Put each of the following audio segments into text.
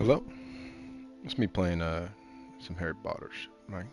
Hello? It's me playing some Harry Potter shit, right?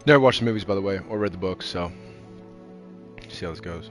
Never watched the movies, by the way, or read the books, so see how this goes.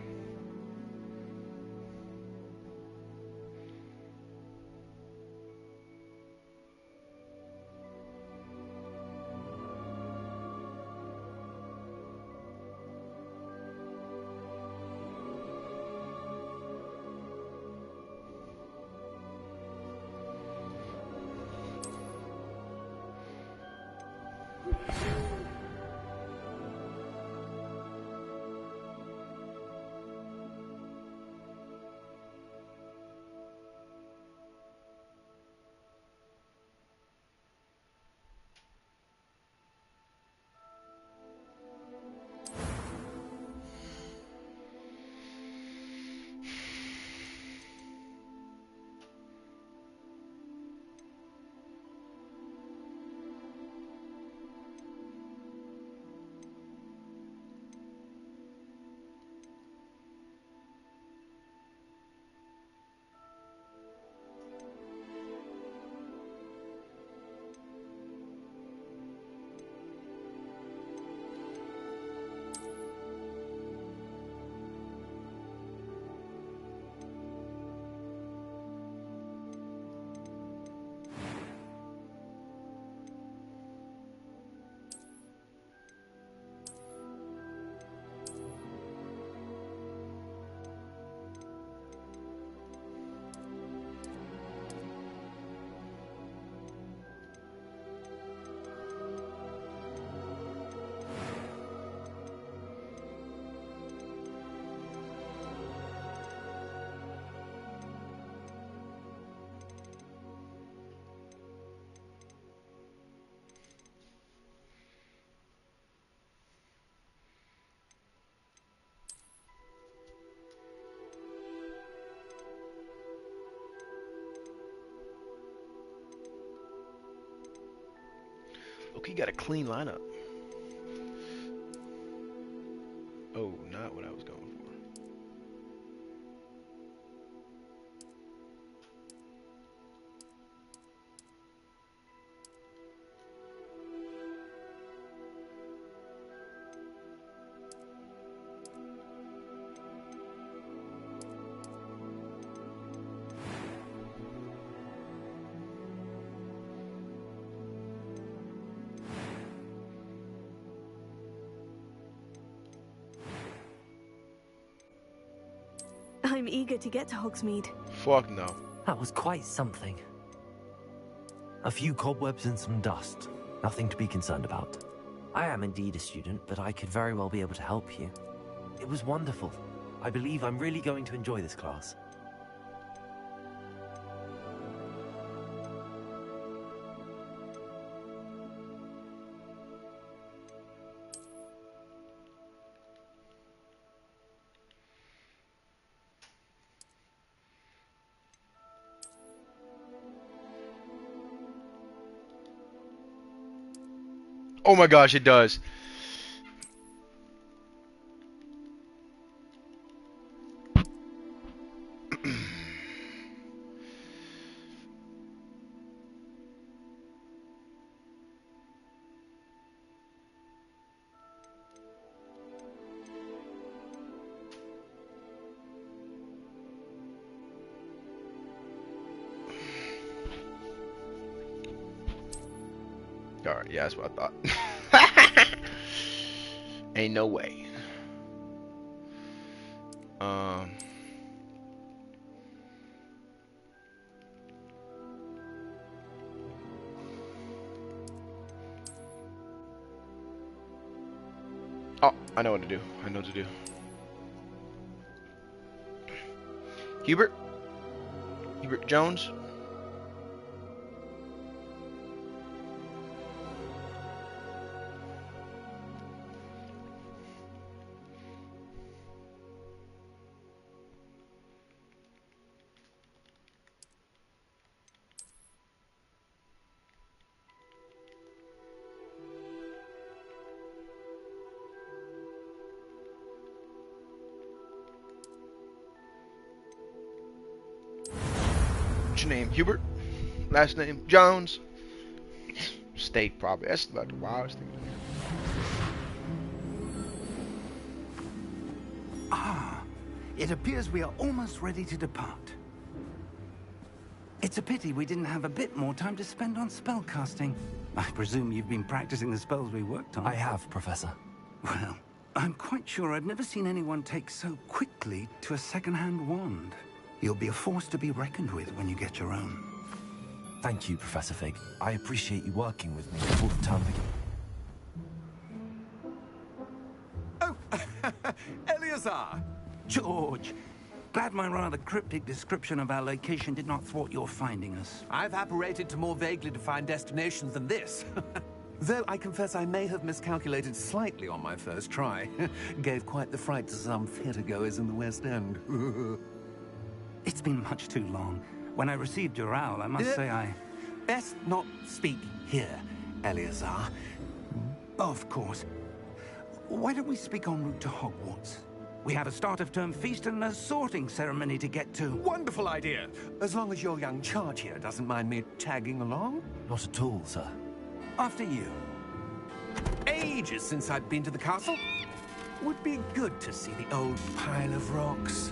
Look, you got a clean lineup. Oh, not what I was going for. I'm eager to get to Hogsmeade. Fuck no. That was quite something. A few cobwebs and some dust. Nothing to be concerned about. I am indeed a student, but I could very well be able to help you. It was wonderful. I believe I'm really going to enjoy this class. Oh my gosh, it does. Alright, yeah, that's what I thought. Ain't no way. Oh, I know what to do. I know what to do. Hubert? Hubert Jones? What's your name? Hubert? Last name? Jones? State, probably. That's like the wildest thing. Ah, it appears we are almost ready to depart. It's a pity we didn't have a bit more time to spend on spellcasting. I presume you've been practicing the spells we worked on. I have, Professor. Well, I'm quite sure I've never seen anyone take so quickly to a second-hand wand. You'll be a force to be reckoned with when you get your own. Thank you, Professor Fig. I appreciate you working with me before the term begins. Oh, Eleazar! George! Glad my rather cryptic description of our location did not thwart your finding us. I've apparated to more vaguely defined destinations than this. Though I confess I may have miscalculated slightly on my first try. Gave quite the fright to some theatergoers in the West End. It's been much too long. When I received your owl, I must say I... Best not speak here, Eleazar. Of course. Why don't we speak en route to Hogwarts? We have a start-of-term feast and a sorting ceremony to get to. Wonderful idea. As long as your young charge here doesn't mind me tagging along. Not at all, sir. After you. Ages since I've been to the castle. Would be good to see the old pile of rocks.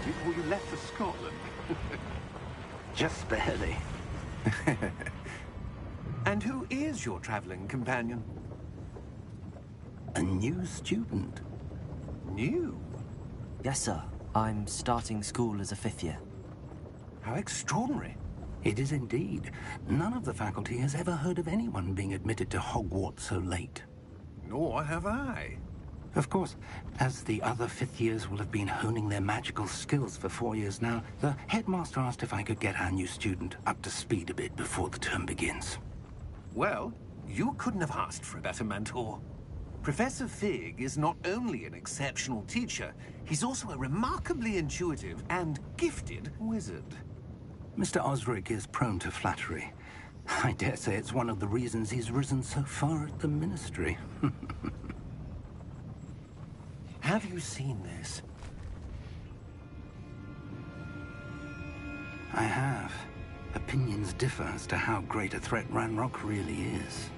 Before you left for Scotland. Just barely. And who is your traveling companion? A new student. New? Yes, sir. I'm starting school as a 5th year. How extraordinary. It is indeed. None of the faculty has ever heard of anyone being admitted to Hogwarts so late. Nor have I. Of course, as the other 5th years will have been honing their magical skills for 4 years now, the headmaster asked if I could get our new student up to speed a bit before the term begins. Well, you couldn't have asked for a better mentor. Professor Fig is not only an exceptional teacher, he's also a remarkably intuitive and gifted wizard. Mr. Osric is prone to flattery. I dare say it's one of the reasons he's risen so far at the Ministry. Have you seen this? I have. Opinions differ as to how great a threat Ranrock really is.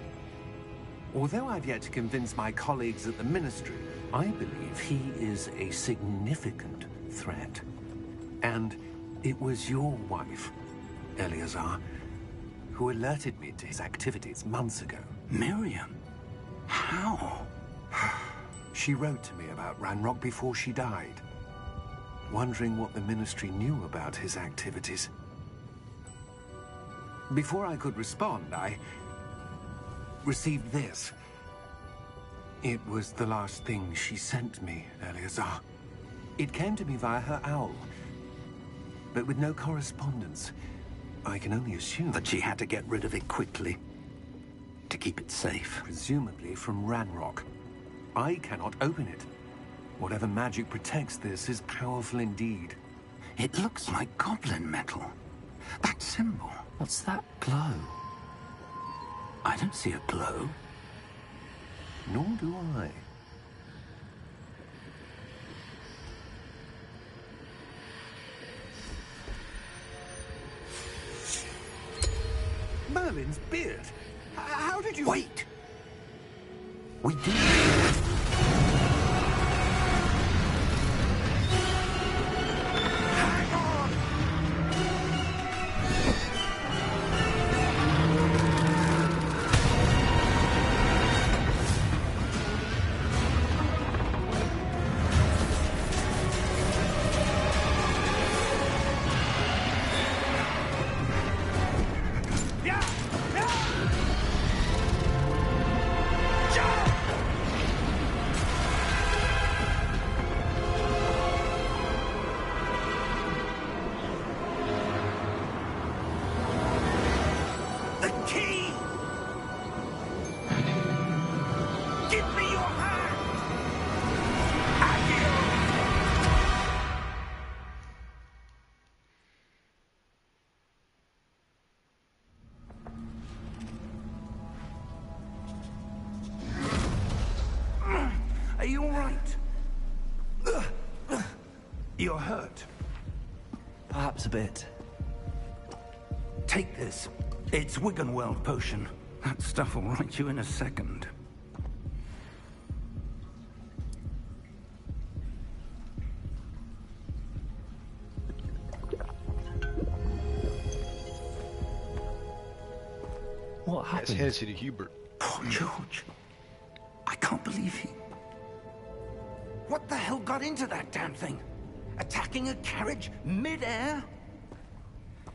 Although I've yet to convince my colleagues at the Ministry, I believe he is a significant threat. And it was your wife, Eleazar, who alerted me to his activities months ago. Miriam? How? She wrote to me about Ranrock before she died, wondering what the Ministry knew about his activities. Before I could respond, I received this. It was the last thing she sent me, Eleazar. It came to me via her owl, but with no correspondence. I can only assume That she had to get rid of it quickly to keep it safe. presumably from Ranrock. I cannot open it. Whatever magic protects this is powerful indeed. It looks like goblin metal. That symbol. What's that glow? I don't see a glow. Nor do I. Merlin's beard. How did you... Wait! We do. Hang on! The key! Give me your hand! Are you all right? You're hurt. Perhaps a bit. Take this. It's Wiggenweld potion. That stuff will right you in a second. What Let's happened? hand it to Hubert. Poor George. I can't believe he... What the hell got into that damn thing? Attacking a carriage mid-air?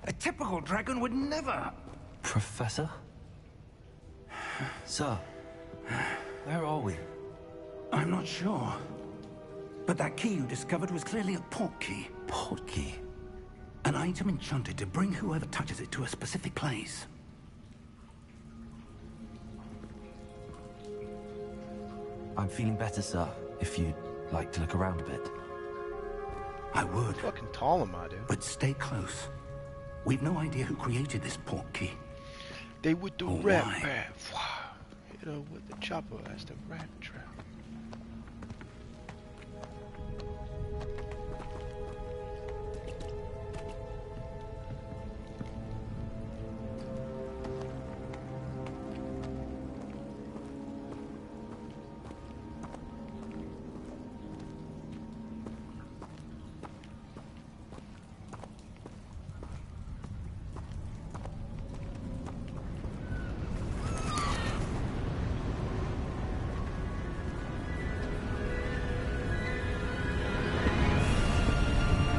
A typical dragon would never... Professor? Sir, where are we? I'm not sure. But that key you discovered was clearly a port key. Portkey. An item enchanted to bring whoever touches it to a specific place. I'm feeling better, sir, if you'd like to look around a bit. I would, Fucking tall am I, dude. but stay close. We've no idea who created this port key. They would do Oh, rat why? trap. Hit her with the chopper as the rat trap.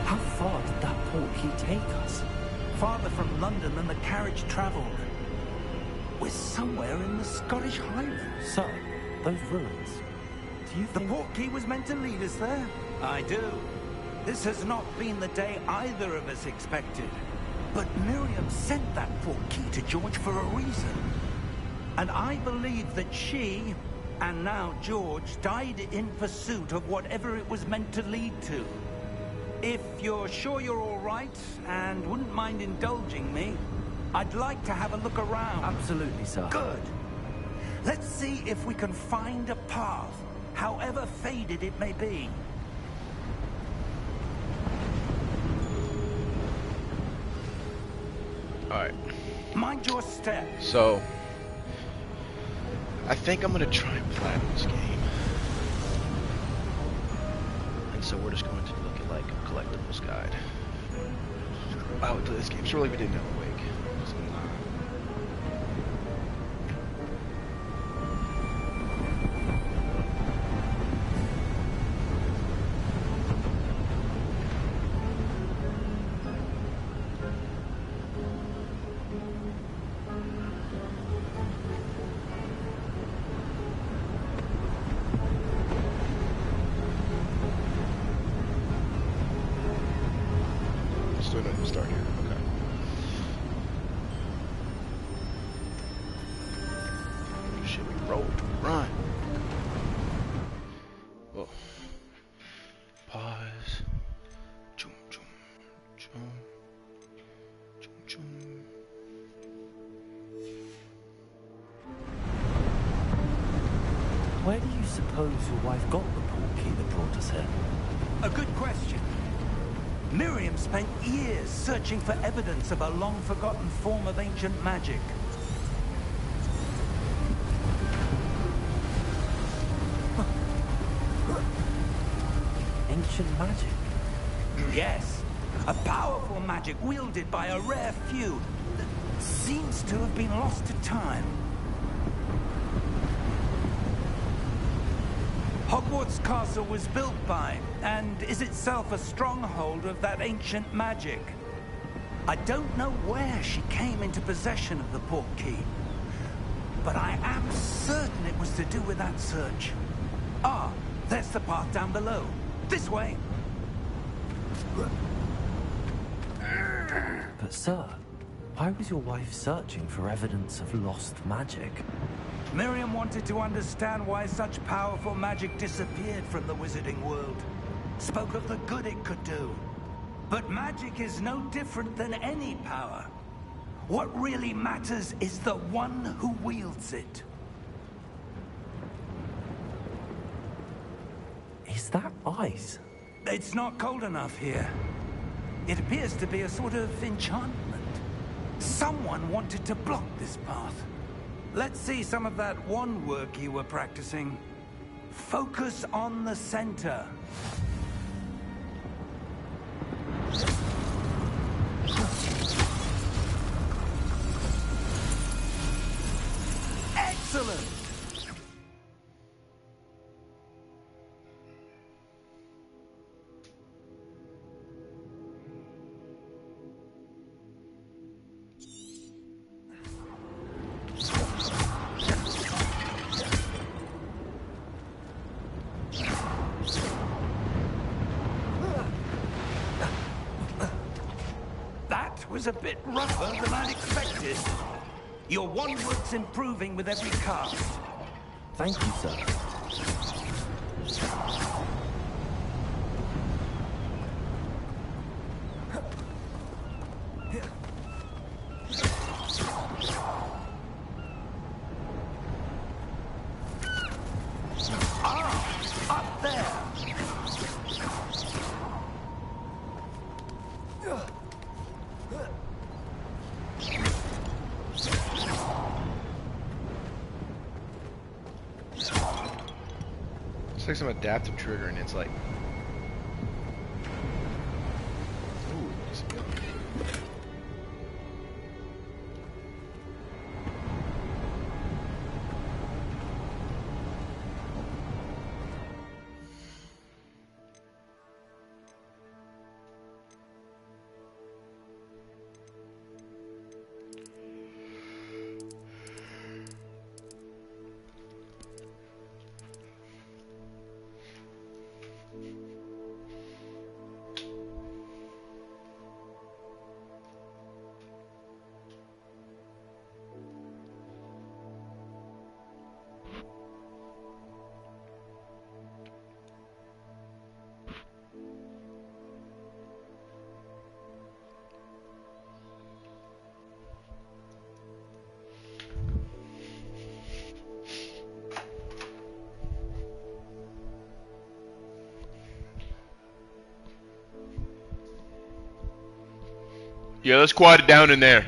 How far did that portkey take us? Farther from London than the carriage travelled. We're somewhere in the Scottish Highlands. Sir, those ruins. Do you The think... port key was meant to lead us there? I do. This has not been the day either of us expected. But Miriam sent that port key to George for a reason. And I believe that she, and now George, died in pursuit of whatever it was meant to lead to. If you're sure you're all right, and wouldn't mind indulging me, I'd like to have a look around. Absolutely, sir. Good. Let's see if we can find a path, however faded it may be. Alright. Mind your step. So, I think I'm gonna try and platinum this game. And so we're just going to look at like a collectibles guide. I would play this game. Surely we didn't know Awake. Still doesn't start here. Okay. Shit, we roll. Run. Oh. Pause. Chum chum chum chum chum. Where do you suppose your wife got the portkey that brought us here? A good question. Miriam spent years searching for evidence of a long-forgotten form of ancient magic. Ancient magic? Yes, a powerful magic wielded by a rare few that seems to have been lost to time. Hogwarts Castle was built by, and is itself a stronghold of that ancient magic. I don't know where she came into possession of the portkey, but I am certain it was to do with that search. Ah, there's the path down below. This way. But sir, why was your wife searching for evidence of lost magic? Miriam wanted to understand why such powerful magic disappeared from the wizarding world. Spoke of the good it could do. But magic is no different than any power. What really matters is the one who wields it. Is that ice? It's not cold enough here. It appears to be a sort of enchantment. Someone wanted to block this path. Let's see some of that wand work you were practicing. Focus on the center. Excellent! Was a bit rougher than I'd expected. Your wand work's improving with every cast. Thank you, sir. Ah, up there. It's like some adaptive trigger, and it's like, ooh, it's good. Yeah, let's quiet it down in there.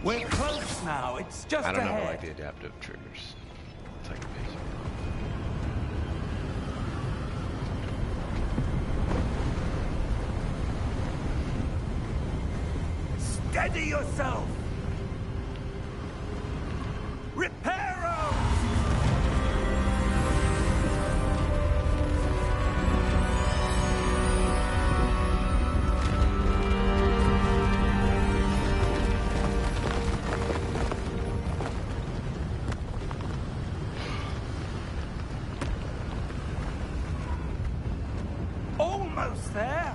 We're close now. It's just I don't know ahead. like the adaptive triggers. It's like basic. Steady yourself! Reparo! Almost there!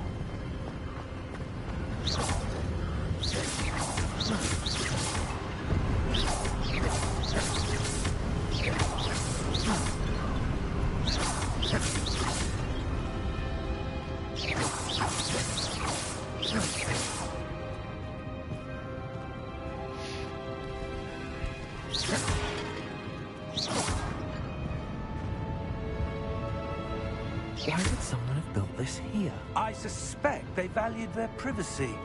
Why would someone have built this here? I suspect they valued their privacy.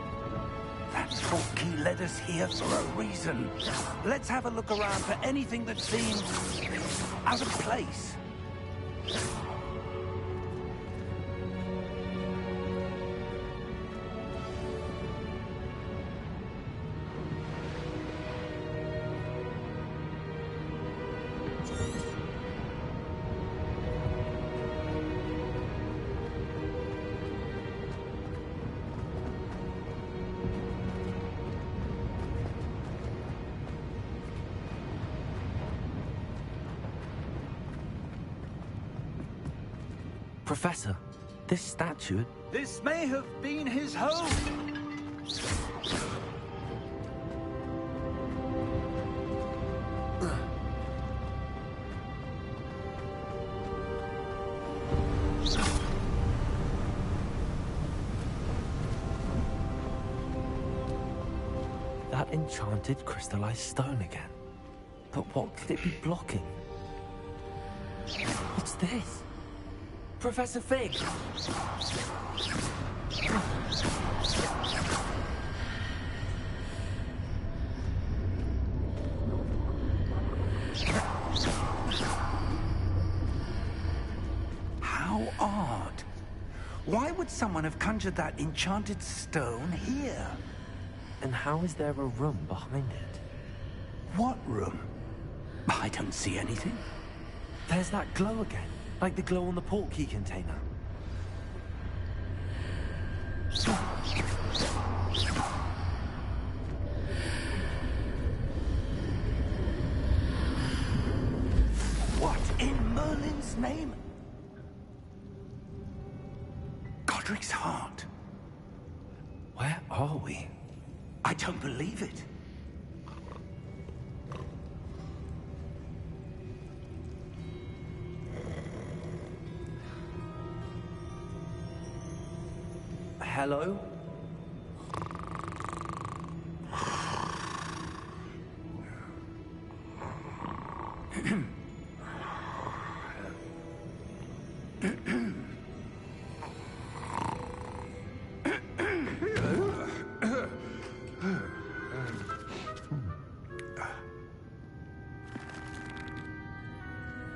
That Portkey led us here for a reason. Let's have a look around for anything that seems out of place. Professor, this statue... This may have been his home. That enchanted crystallized stone again. But what could it be blocking? What's this? Professor Fig! How odd. Why would someone have conjured that enchanted stone here? And how is there a room behind it? What room? I don't see anything. There's that glow again, like the glow on the Portkey container. What in Merlin's name? Godric's heart. Where are we? I don't believe it. Hello?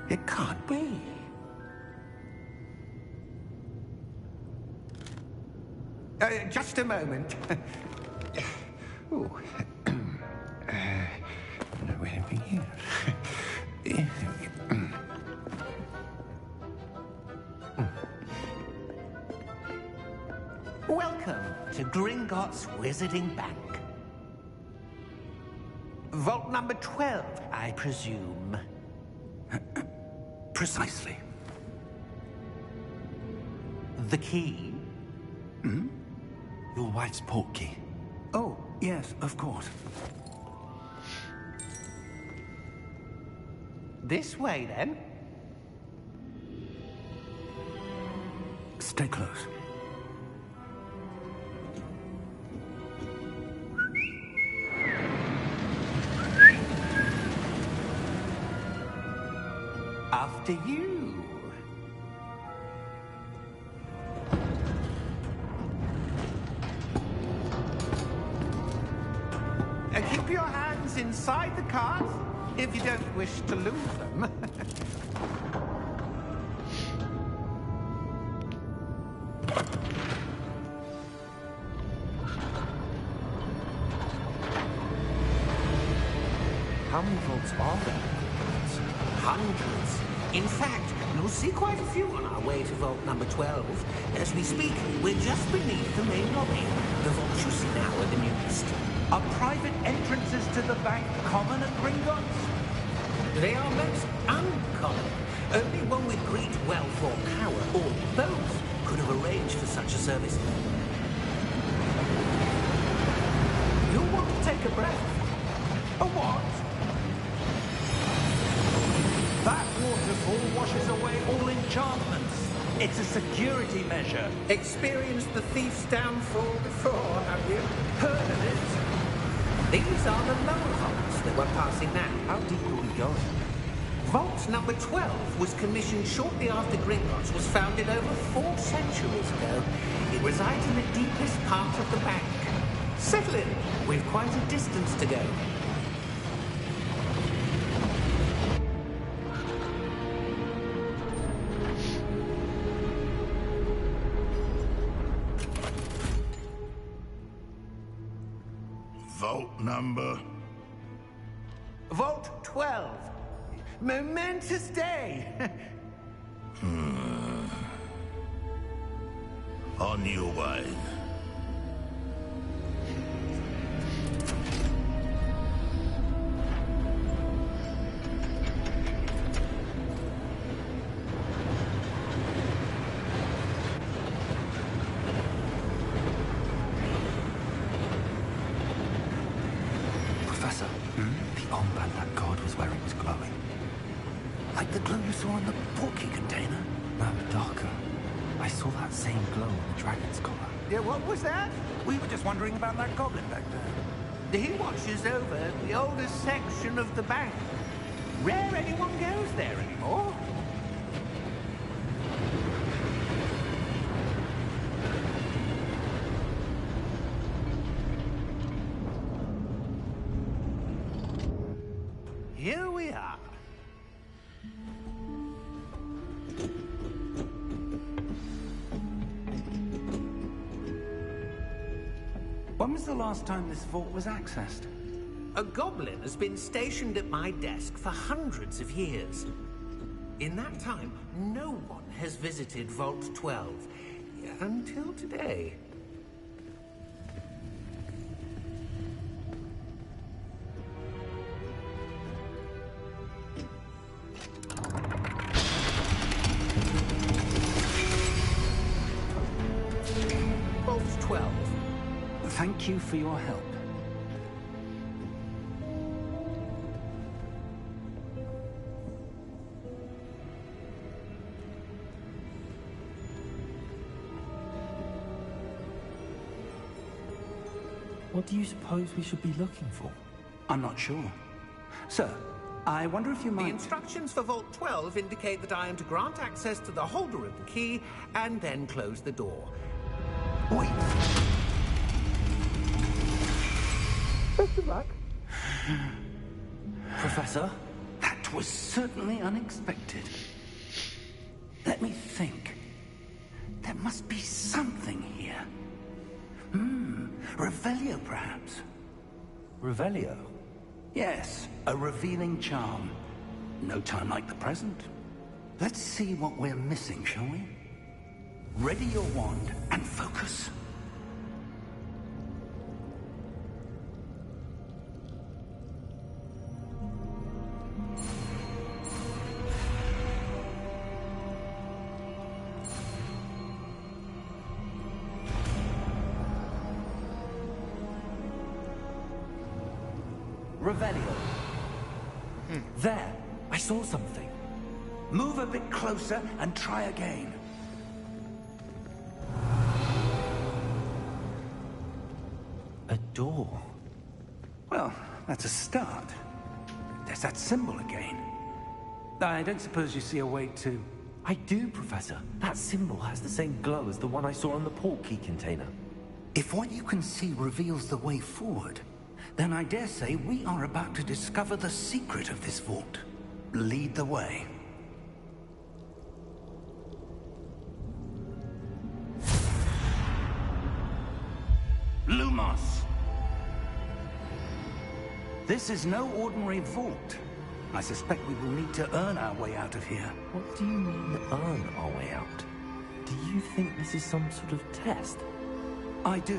It can't be. Just a moment. Oh. Where are we here? Welcome to Gringotts Wizarding Bank. Vault number 12, I presume. Precisely. The key? Your wife's Portkey. Oh, yes, of course. This way, then. Stay close. After you. Keep your hands inside the cart if you don't wish to lose them. How many vaults are there? Hundreds. In fact, you'll see quite a few on our way to Vault number 12. As we speak, we're just beneath the main lobby. The vaults you see now are the newest. Are private entrances to the bank common at Gringotts? They are most uncommon. Only one with great wealth or power, or both, could have arranged for such a service. You'll want to take a breath. A what? That waterfall washes away all enchantments. It's a security measure. Experienced the thief's downfall before, have you? Heard of it? These are the lower vaults that we're passing now. How deep are we going? Vault number 12 was commissioned shortly after Gringotts was founded over 4 centuries ago. It resides in the deepest part of the bank. Settle in. We've quite a distance to go. Vault number? Vault 12. Momentous day. On your way. Professor, the armband that guard was wearing was glowing. Like the glow you saw in the porky container? No, darker. I saw that same glow on the dragon's collar. Yeah, what was that? We were just wondering about that goblin back there. He watches over the oldest section of the bank. Rare anyone goes there anymore. Here we are. When was the last time this vault was accessed? A goblin has been stationed at my desk for hundreds of years. In that time, no one has visited Vault 12. Until today. Vault 12. Thank you for your help. What do you suppose we should be looking for? I'm not sure. Sir, I wonder if you The might... instructions for Vault 12 indicate that I am to grant access to the holder of the key and then close the door. Wait. Best of luck. Professor? That was certainly unexpected. Let me think. There must be something here. Revelio, perhaps. Revelio? Yes, a revealing charm. No time like the present. Let's see what we're missing, shall we? Ready your wand and focus. Revelio. There, I saw something. Move a bit closer and try again. A door. Well, that's a start. There's that symbol again. I don't suppose you see a way to... I do, Professor. That symbol has the same glow as the one I saw on the port key container. If what you can see reveals the way forward, then I dare say we are about to discover the secret of this vault. Lead the way. Lumos! This is no ordinary vault. I suspect we will need to earn our way out of here. What do you mean, earn our way out? Do you think this is some sort of test? I do.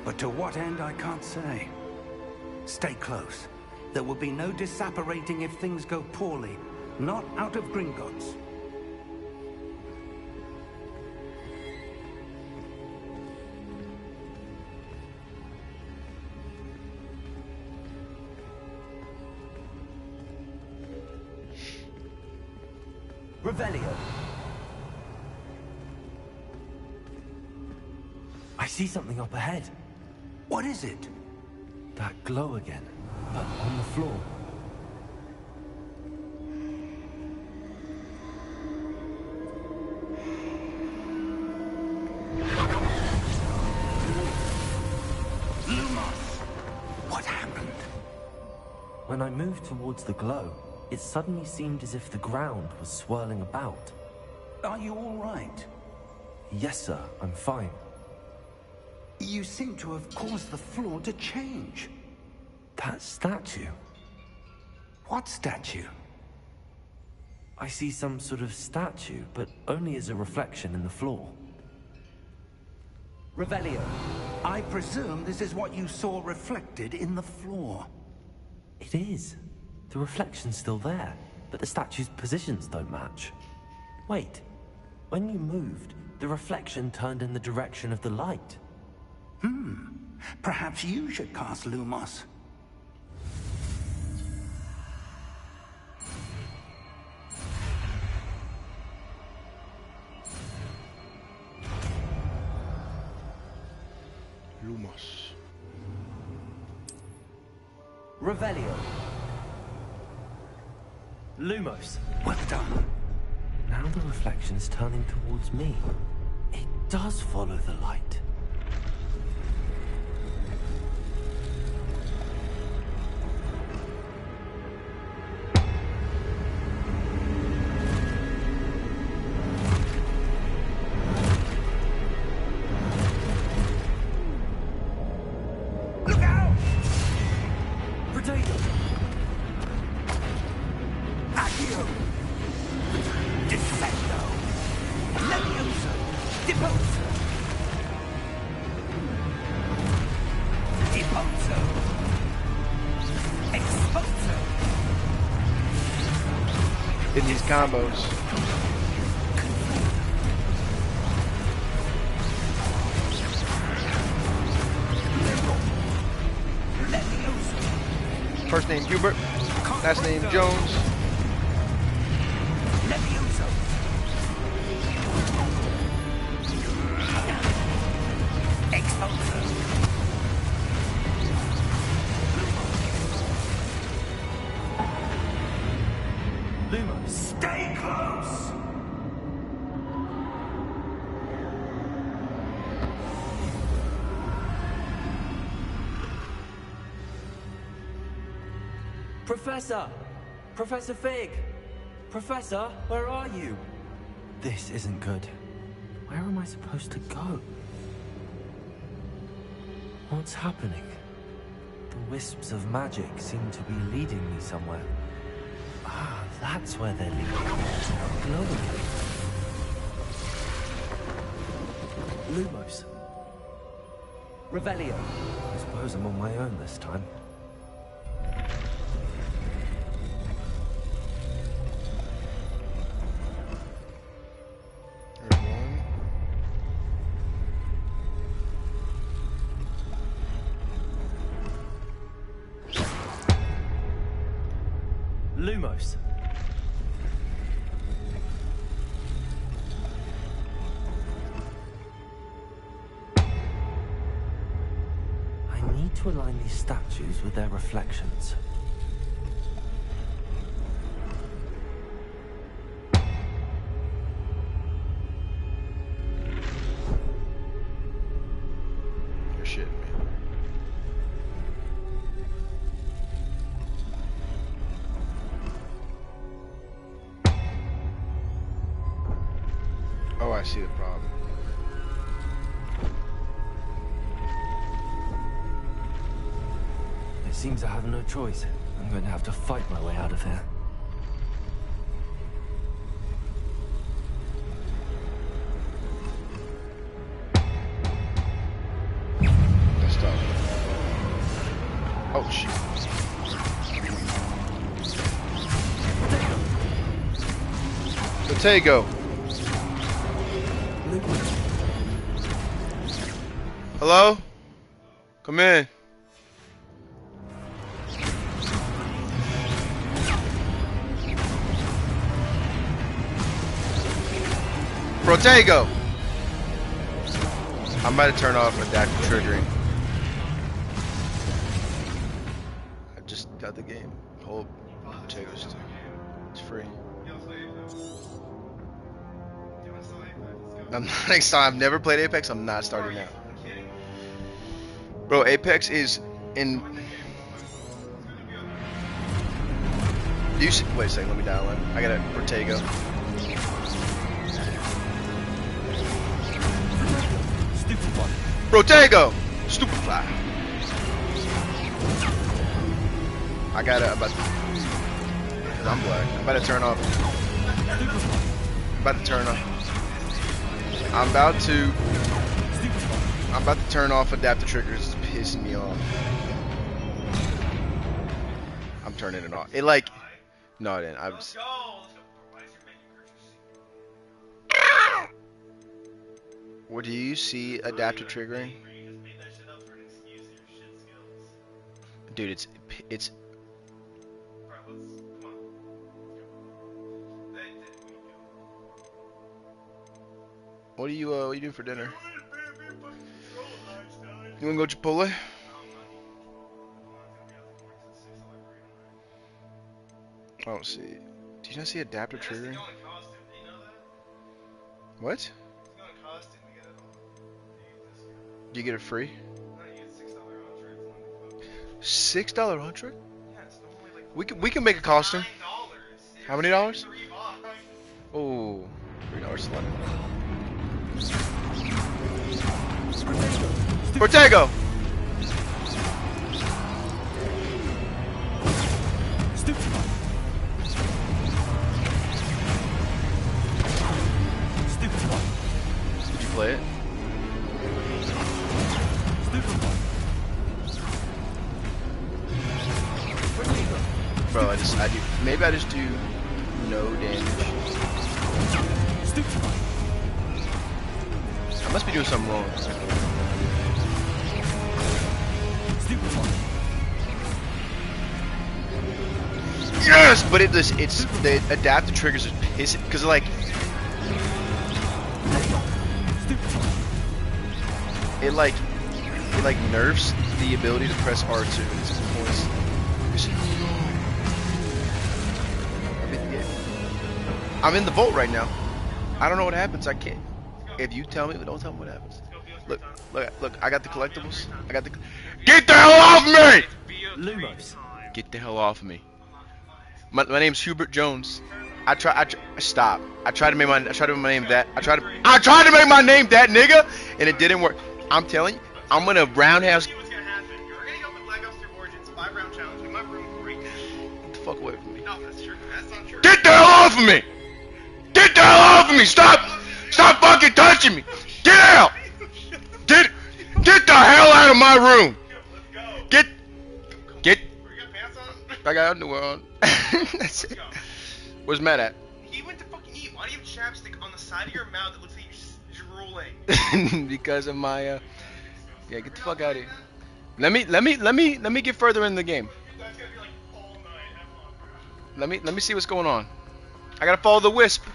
But to what end, I can't say. Stay close. There will be no disapparating if things go poorly. Not out of Gringotts. Revelio. I see something up ahead. What is it? That glow again, but on the floor. Lumos! What happened? When I moved towards the glow, it suddenly seemed as if the ground was swirling about. Are you all right? Yes, sir, I'm fine. You seem to have caused the floor to change. That statue. What statue? I see some sort of statue, but only as a reflection in the floor. Revelio, I presume this is what you saw reflected in the floor. It is. The reflection's still there, but the statue's positions don't match. Wait, when you moved, the reflection turned in the direction of the light. Perhaps you should cast Lumos. Lumos. Revelio. Lumos. Well done. Now the reflection is turning towards me. It does follow the light. Look out! Potato! Accio! Defendo! Levioso! Deposo! Deposo! Exposo! In these combos. Levioso! First name Hubert, last name Jones. Levioso! Exposo! Lumos. Stay close! Professor! Professor Fig! Professor, where are you? This isn't good. Where am I supposed to go? What's happening? The wisps of magic seem to be leading me somewhere. Ah, that's where they're leading. Glowing. Lumos. Revelio. I suppose I'm on my own this time. There's one. Lumos. I need to align these statues with their reflections. Oh, I see the problem. It seems I have no choice. I'm going to have to fight my way out of here. That's tough. Oh, shit. Protego. Hello? Come in. Protego. I'm about to turn off adaptive triggering. I just got the game. Hold Protego's too. It's free. I'm not excited. I've never played Apex. I'm not starting now. Bro, Apex is in. Do you see? Wait a second. Let me dial in. I got a Protego. Stupid one. Protego! Stupid fly. I got it. Cause I'm black. I'm about to turn off. I'm about to turn off. I'm about to turn off adaptive triggers. It's pissing me off. I'm turning it off. It like, no, it didn't. I was. What do you see adaptive triggering? Dude, it's. What are you doing for dinner? You wanna go Chipotle? I don't see it. Do you not see adaptive triggering? What? Do you get it free? $6 round trip? We can make a costume. How many dollars? Oh, $3 left. Protego! Stupid one. Stupid one. Did you play it? Stupid one. Bro, maybe I just do no damage. Stupid one. I must be doing something wrong. Stupid one. Yes, but it's the adaptive triggers is pissing because like it like nerfs the ability to press R2. It's points. I'm in the vault right now. I don't know what happens. I can't. If you tell me, don't tell me what happens. Look! I got the collectibles. Get the hell off me! Lumos. Get the hell off of me. My name's Hubert Jones. Stop. I tried to make my name that. I tried to make my name that, nigga, and it didn't work. I'm telling you, I'm gonna roundhouse. What's gonna happen? You're gonna go with Black Ops 3 Origins 5-round challenge in my room for 3 days. Get the fuck away from me. No, that's true. That's not true. Get the hell off of me! Get the hell off of me! Stop fucking touching me! Get out! Get the hell out of my room! Let's go. Get. Where you got pants on? I got underwear on. That's it. Where's Matt at? He went to fucking eat. Why do you have chapstick on the side of your mouth that looks like you're drooling? Because of my yeah, get the fuck out of here. Let me get further in the game. That's gonna be like all night. Have fun, bro. Let me see what's going on. I gotta follow the wisp.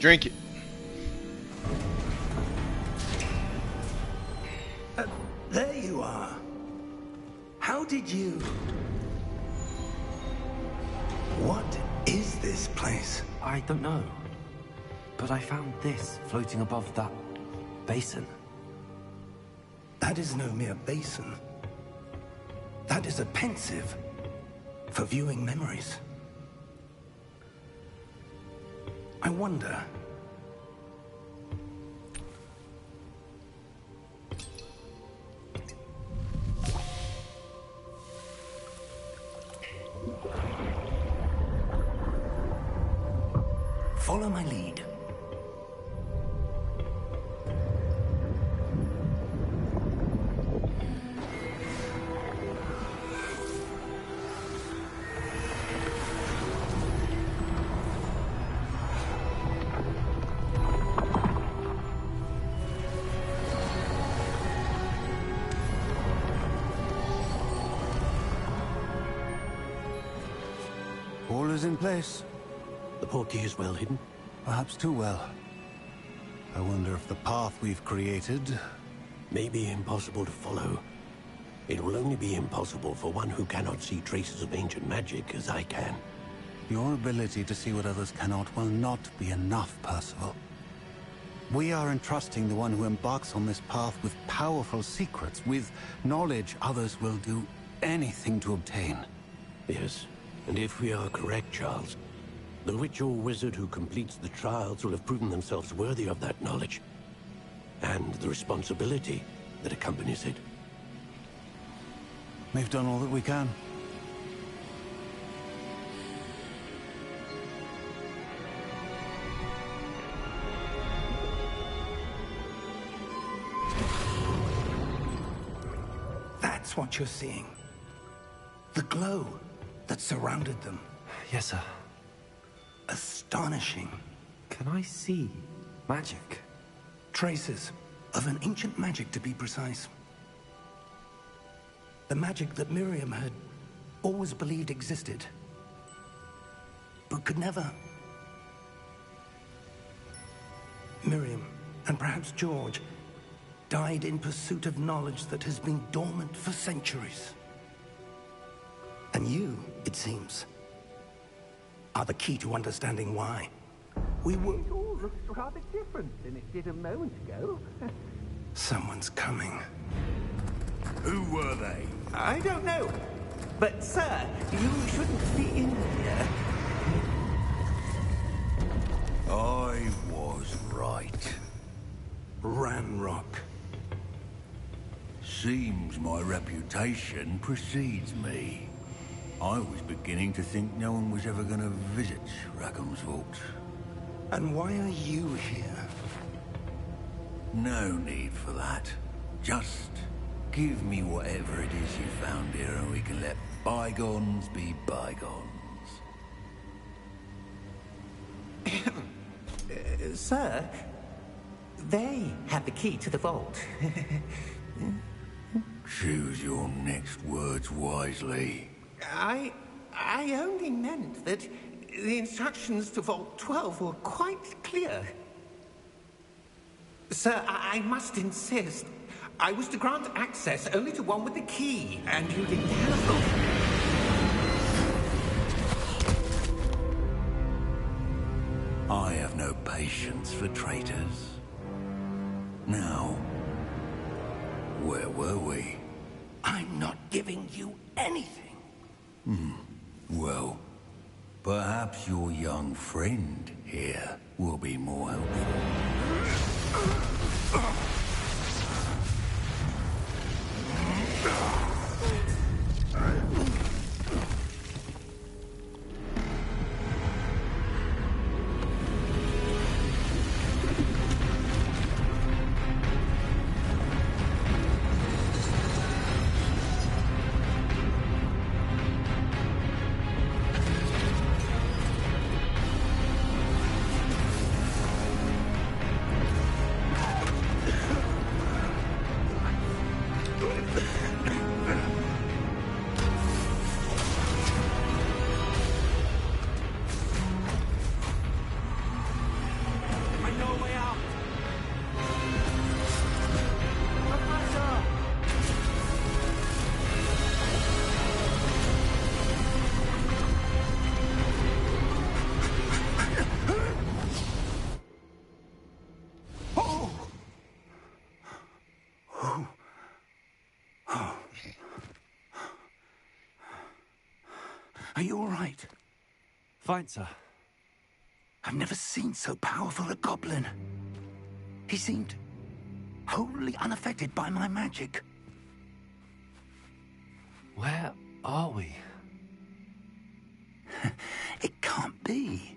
Drink it. There you are. How did you... What is this place? I don't know. But I found this floating above that basin. That is no mere basin. That is a pensive for viewing memories. I wonder... Follow my lead. All is in place. The portkey is well hidden? Perhaps too well. I wonder if the path we've created... May be impossible to follow. It will only be impossible for one who cannot see traces of ancient magic as I can. Your ability to see what others cannot will not be enough, Percival. We are entrusting the one who embarks on this path with powerful secrets, with knowledge others will do anything to obtain. Yes, and if we are correct, Charles, the witch or wizard who completes the trials will have proven themselves worthy of that knowledge, and the responsibility that accompanies it. We've done all that we can. That's what you're seeing. The glow that surrounded them. Yes, sir. Astonishing. Can I see magic? Traces of an ancient magic, to be precise. The magic that Miriam had always believed existed, but could never. Miriam, and perhaps George, died in pursuit of knowledge that has been dormant for centuries. And you, it seems, are the key to understanding why. We were... It all looks rather different than it did a moment ago. Someone's coming. Who were they? I don't know. But, sir, you shouldn't be in here. I was right. Ranrock. Seems my reputation precedes me. I was beginning to think no one was ever going to visit Rackham's Vault. And why are you here? No need for that. Just give me whatever it is you found here and we can let bygones be bygones. Sir, they have the key to the vault. Choose your next words wisely. I only meant that the instructions to Vault 12 were quite clear. Sir, I must insist. I was to grant access only to one with the key, and you didn't have them. I have no patience for traitors. Now, where were we? I'm not giving you anything. Well, perhaps your young friend here will be more helpful. Are you all right? Fine, sir. I've never seen so powerful a goblin. He seemed wholly unaffected by my magic. Where are we? It can't be.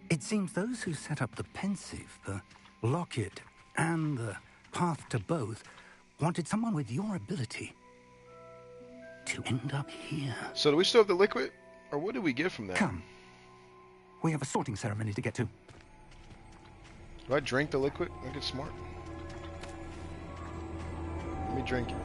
It seems those who set up the Pensieve, the Locket, and the Path to Both wanted someone with your ability to end up here. So do we still have the liquid? Or what do we get from that? Come. We have a sorting ceremony to get to. Do I drink the liquid? I get smart. Let me drink it.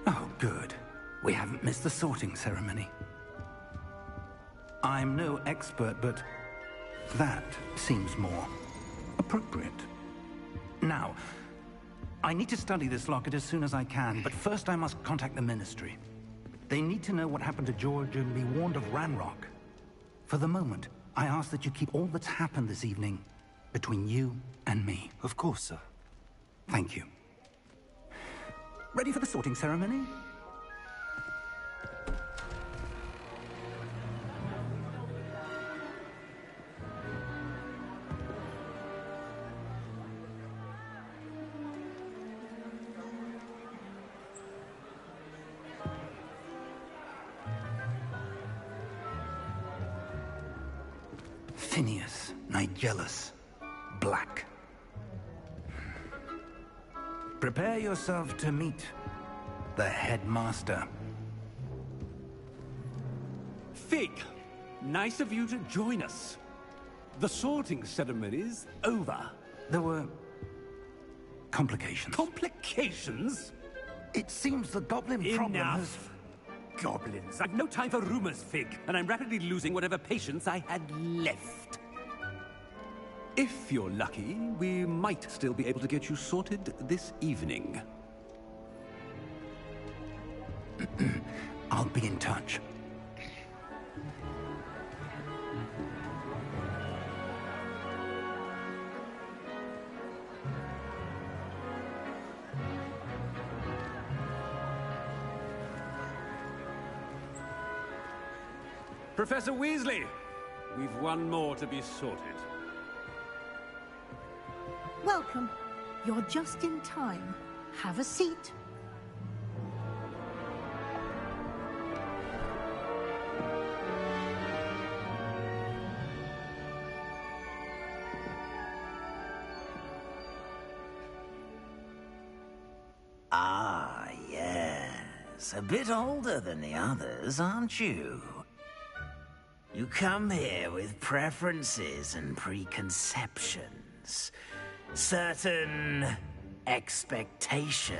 Oh, good. We haven't missed the sorting ceremony. I'm no expert, but that seems more appropriate. Now, I need to study this locket as soon as I can, but first I must contact the Ministry. They need to know what happened to George and be warned of Ranrock. For the moment, I ask that you keep all that's happened this evening between you and me. Of course, sir. Thank you. Ready for the sorting ceremony? Phineas Nigellus Black. Prepare yourself to meet the headmaster. Fig, nice of you to join us. The sorting ceremony's over. There were complications. Complications? It seems the goblin problem has... Enough. Goblins. I've no time for rumors, Fig, and I'm rapidly losing whatever patience I had left. If you're lucky, we might still be able to get you sorted this evening. I'll be in touch. Professor Weasley, we've one more to be sorted. Welcome. You're just in time. Have a seat. Ah, yes. A bit older than the others, aren't you? You come here with preferences and preconceptions. Certain expectations.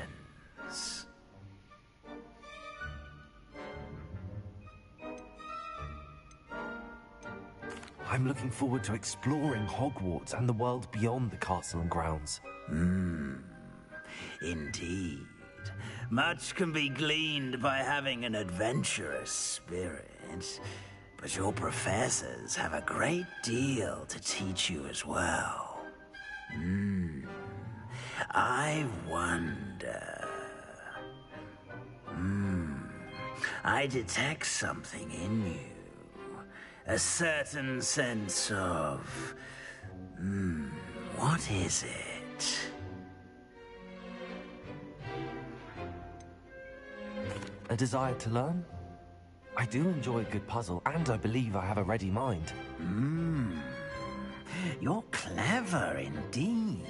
I'm looking forward to exploring Hogwarts and the world beyond the castle and grounds. Indeed. Much can be gleaned by having an adventurous spirit. But your professors have a great deal to teach you as well. I wonder... I detect something in you. A certain sense of... what is it? A desire to learn? I do enjoy a good puzzle, and I believe I have a ready mind. You're clever indeed.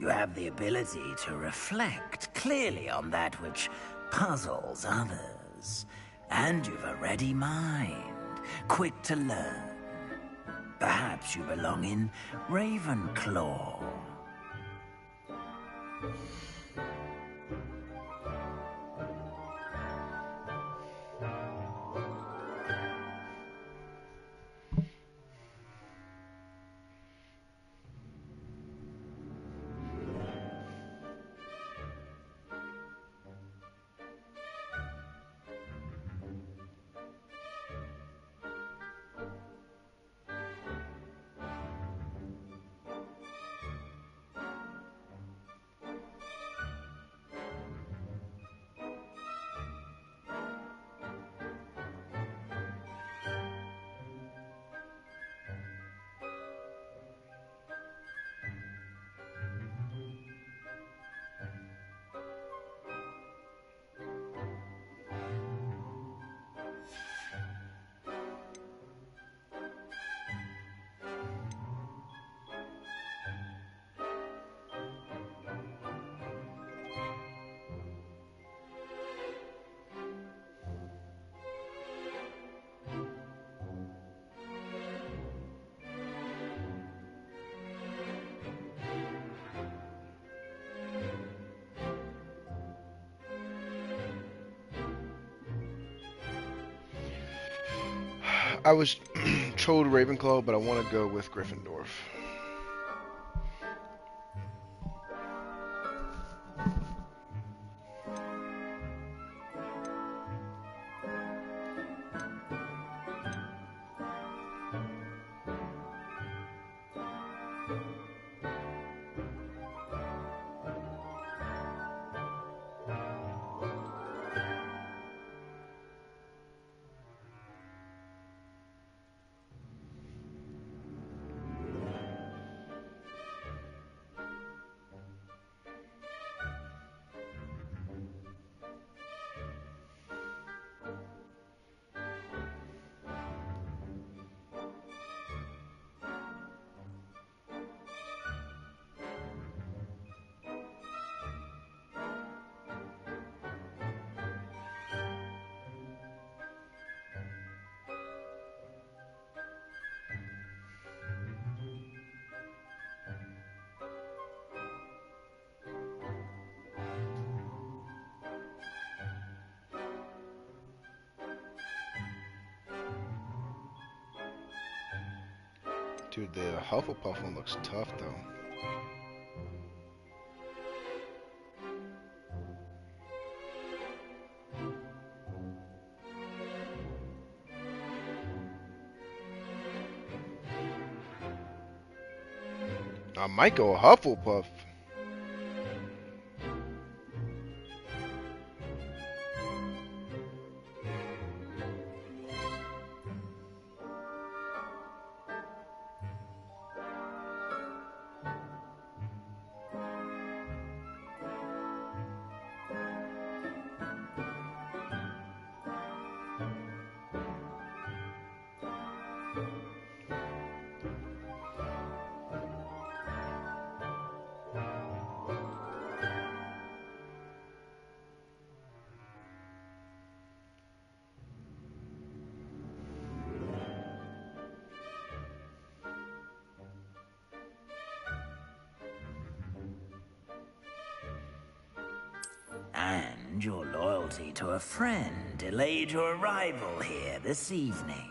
You have the ability to reflect clearly on that which puzzles others. And you've a ready mind, quick to learn. Perhaps you belong in Ravenclaw. I was told Ravenclaw, but I want to go with Gryffindor. Dude, the Hufflepuff one looks tough, though. I might go Hufflepuff. And your loyalty to a friend delayed your arrival here this evening.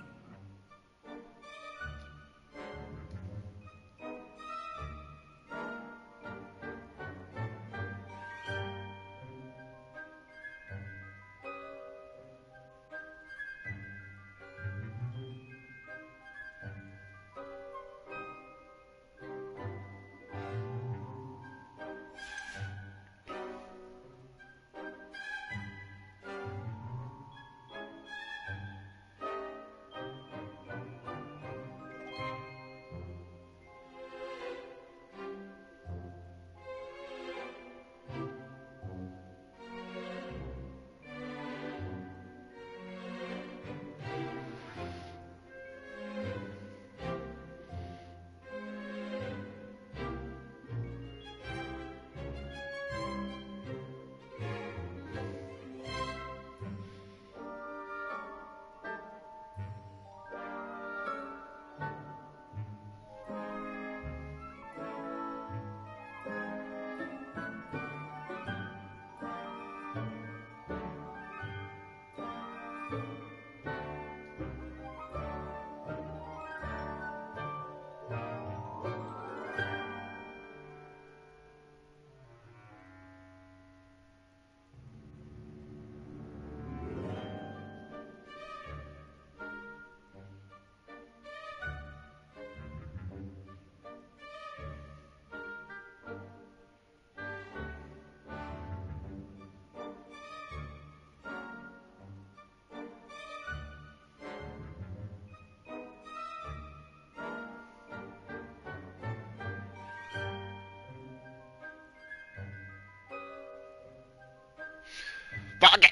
Fuck it.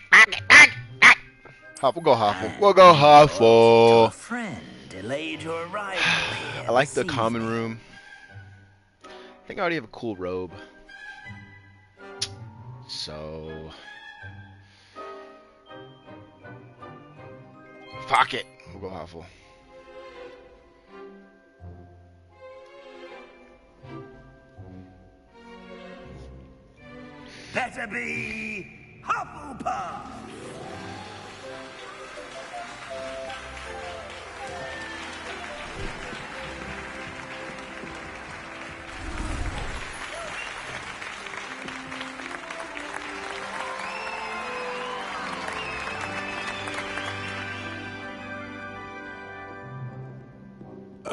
Huff, we'll go Huffle. We'll go Huffle. Friend delayed your arrival here. I like the common room. I think I already have a cool robe. So fuck it. We'll go Huffle. Better be Hufflepuff.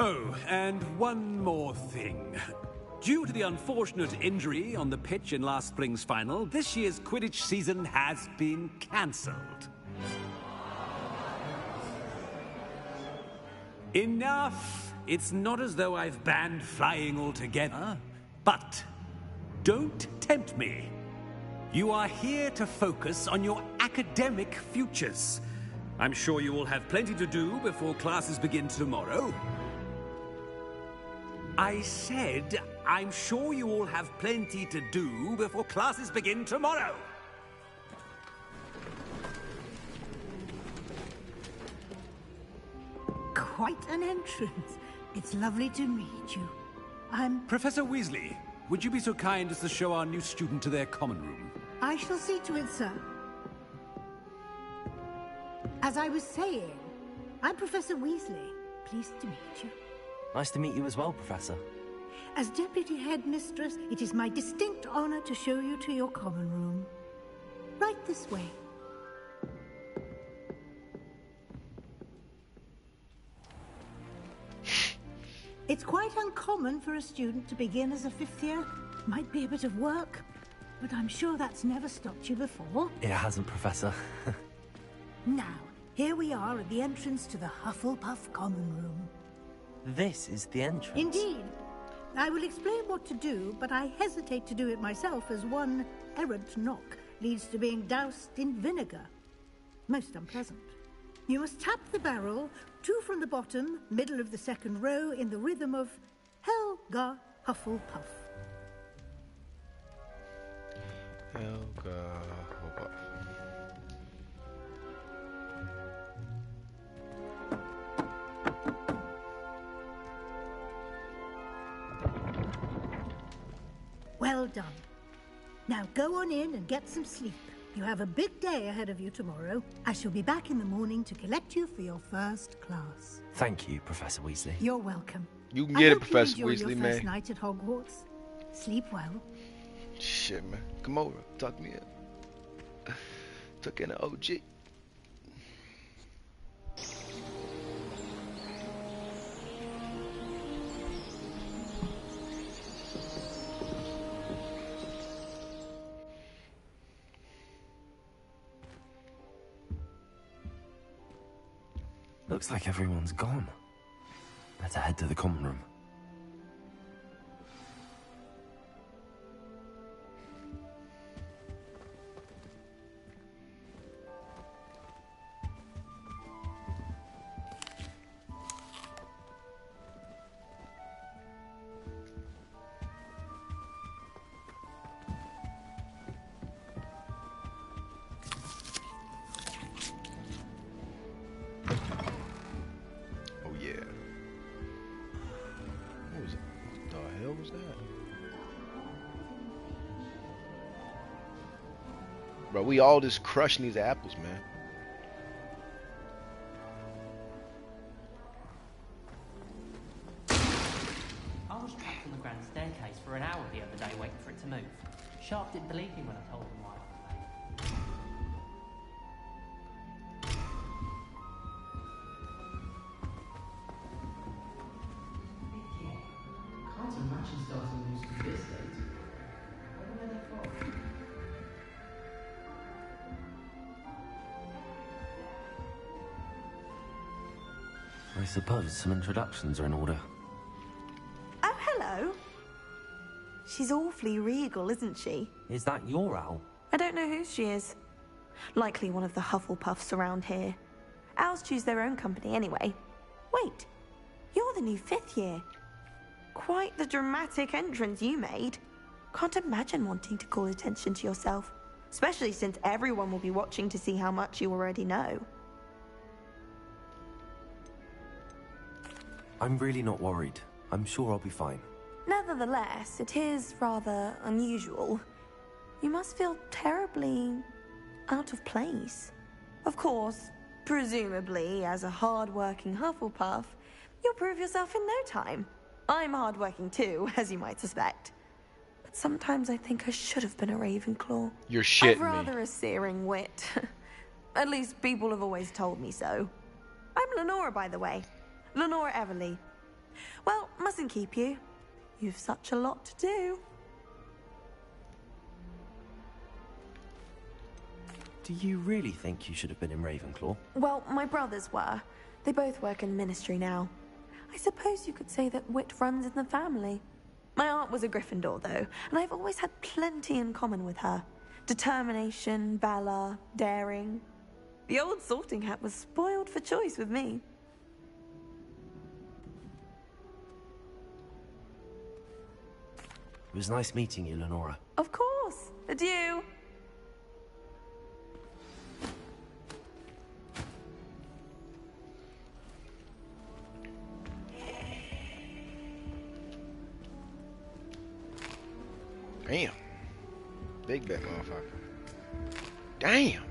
Oh, and one more thing. Due to the unfortunate injury on the pitch in last spring's final, this year's Quidditch season has been cancelled. Enough! It's not as though I've banned flying altogether. But don't tempt me. You are here to focus on your academic futures. I'm sure you will have plenty to do before classes begin tomorrow. I said, I'm sure you all have plenty to do before classes begin tomorrow. Quite an entrance. It's lovely to meet you. I'm... Professor Weasley, would you be so kind as to show our new student to their common room? I shall see to it, sir. As I was saying, I'm Professor Weasley. Pleased to meet you. Nice to meet you as well, Professor. As Deputy Headmistress, it is my distinct honor to show you to your common room. Right this way. It's quite uncommon for a student to begin as a fifth year. Might be a bit of work, but I'm sure that's never stopped you before. It hasn't, Professor. Now, here we are at the entrance to the Hufflepuff common room. This is the entrance. Indeed. I will explain what to do, but I hesitate to do it myself as one errant knock leads to being doused in vinegar. Most unpleasant. You must tap the barrel, 2 from the bottom, middle of the second row, in the rhythm of Helga Hufflepuff. Helga Hufflepuff. Well done. Now go on in and get some sleep. You have a big day ahead of you tomorrow. I shall be back in the morning to collect you for your first class. Thank you, Professor Weasley. You're welcome. You can get it, Professor Weasley, Weasley, your man. first night at Hogwarts. Sleep well. Shit, man. Come over. Talk me up. Took in an OG. Looks like everyone's gone. Better head to the common room. Bro, we all just crushing these apples, man. I was trapped on the grand staircase for an hour the other day waiting for it to move. Sharp didn't believe me when I told him why. Kinds of matching starting used to this date. Where were they from? I suppose some introductions are in order. Oh, hello. She's awfully regal, isn't she? Is that your owl? I don't know who she is. Likely one of the Hufflepuffs around here. Owls choose their own company anyway. Wait, you're the new 5th year. Quite the dramatic entrance you made. Can't imagine wanting to call attention to yourself, especially since everyone will be watching to see how much you already know. I'm really not worried. I'm sure I'll be fine. Nevertheless, it is rather unusual. You must feel terribly out of place. Of course, presumably, as a hard-working Hufflepuff, you'll prove yourself in no time. I'm hard-working too, as you might suspect. But sometimes I think I should have been a Ravenclaw. You're shitting I've rather a searing wit. At least people have always told me so. I'm Lenora, by the way. Lenora Everly. Well, mustn't keep you. You've such a lot to do. Do you really think you should have been in Ravenclaw? Well, my brothers were. They both work in ministry now. I suppose you could say that wit runs in the family. My aunt was a Gryffindor, though, and I've always had plenty in common with her. Determination, valor, daring. The old sorting hat was spoiled for choice with me. It was nice meeting you, Lenora. Of course. Adieu. Damn. Big bet, motherfucker. Damn.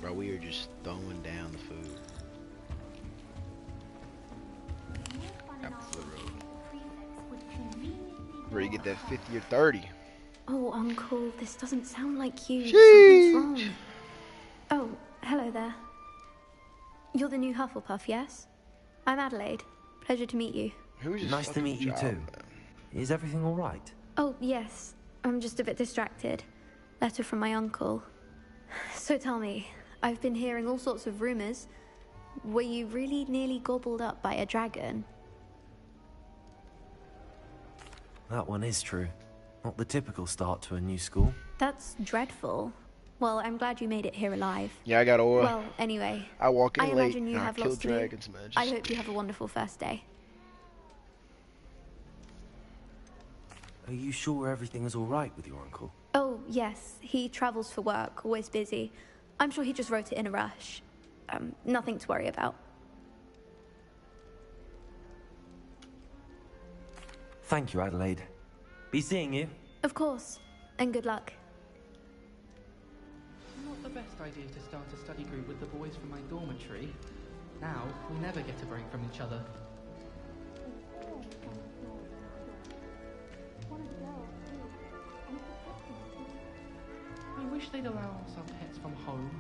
Bro, we are just throwing down the food. Up the road. Where you get that 50 or 30? Oh, Uncle, this doesn't sound like you. Sheesh. Something's wrong. Oh, hello there. You're the new Hufflepuff, yes? I'm Adelaide. Pleasure to meet you. Nice to meet you too. Is everything all right? Oh, yes. I'm just a bit distracted. Letter from my uncle. So tell me, I've been hearing all sorts of rumors. Were you really nearly gobbled up by a dragon? That one is true. Not the typical start to a new school. That's dreadful. Well, I'm glad you made it here alive. Yeah, I got oil. Well, anyway, I walk in I late imagine you and I have kill lots to do. dragons, man. I hope you have a wonderful first day. Are you sure everything is all right with your uncle? Oh, yes. He travels for work, always busy. I'm sure he just wrote it in a rush. Nothing to worry about. Thank you, Adelaide. Be seeing you. Of course. And good luck. Not the best idea to start a study group with the boys from my dormitory. Now, we never get a break from each other. I wish they'd allow us our pets from home.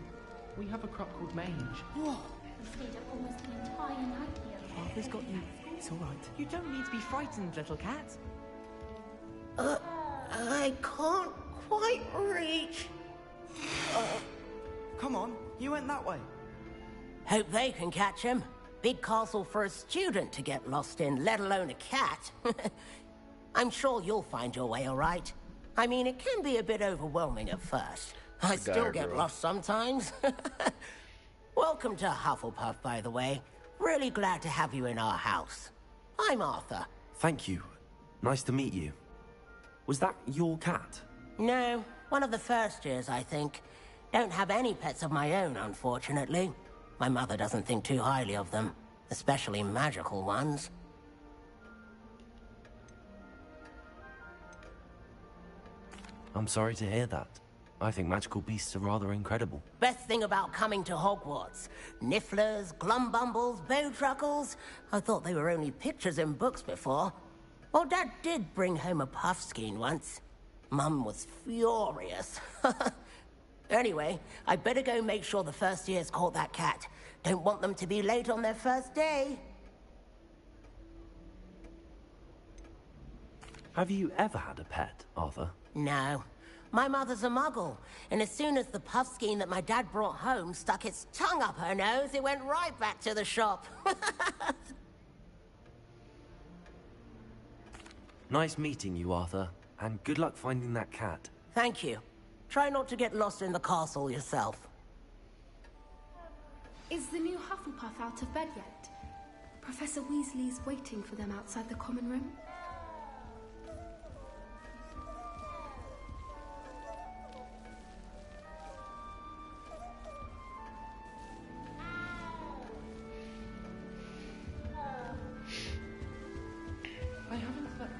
We have a crop called Mange. Whoa! We stayed up almost the entire night the other day. Arthur's got you. It's all right. You don't need to be frightened, little cat. I can't quite reach. Come on, you went that way. Hope they can catch him. Big castle for a student to get lost in, let alone a cat. I'm sure you'll find your way all right. I mean, it can be a bit overwhelming at first. I still get lost sometimes. Welcome to Hufflepuff, by the way. Really glad to have you in our house. I'm Arthur. Thank you. Nice to meet you. Was that your cat? No, one of the first years, I think. Don't have any pets of my own, unfortunately. My mother doesn't think too highly of them, especially magical ones. I'm sorry to hear that. I think magical beasts are rather incredible. Best thing about coming to Hogwarts. Nifflers, Glumbumbles, Bowtruckles. I thought they were only pictures in books before. Well, Dad did bring home a Puffskein once. Mum was furious. Anyway, I better go make sure the first years caught that cat. Don't want them to be late on their first day. Have you ever had a pet, Arthur? No. My mother's a muggle, and as soon as the Puffskein that my dad brought home stuck its tongue up her nose, it went right back to the shop. Nice meeting you, Arthur, and good luck finding that cat. Thank you. Try not to get lost in the castle yourself. Is the new Hufflepuff out of bed yet? Professor Weasley's waiting for them outside the common room. I haven't slept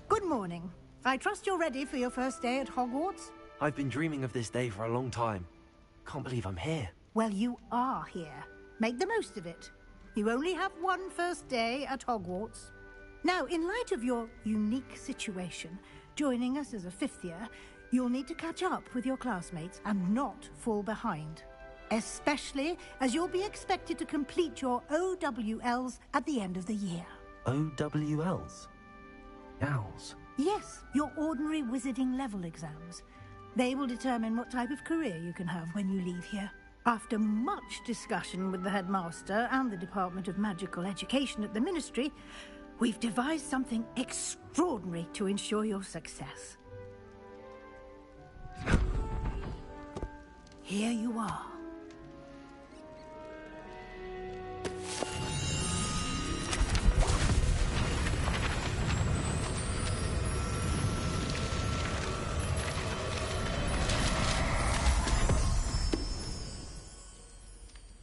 Good morning. I trust you're ready for your first day at Hogwarts? I've been dreaming of this day for a long time. Can't believe I'm here. Well, you are here. Make the most of it. You only have one first day at Hogwarts. Now, in light of your unique situation, joining us as a fifth year, you'll need to catch up with your classmates and not fall behind. Especially as you'll be expected to complete your OWLs at the end of the year. OWLs? Owls? Yes, your ordinary wizarding level exams. They will determine what type of career you can have when you leave here. After much discussion with the headmaster and the Department of Magical Education at the Ministry, we've devised something extraordinary to ensure your success. Here you are.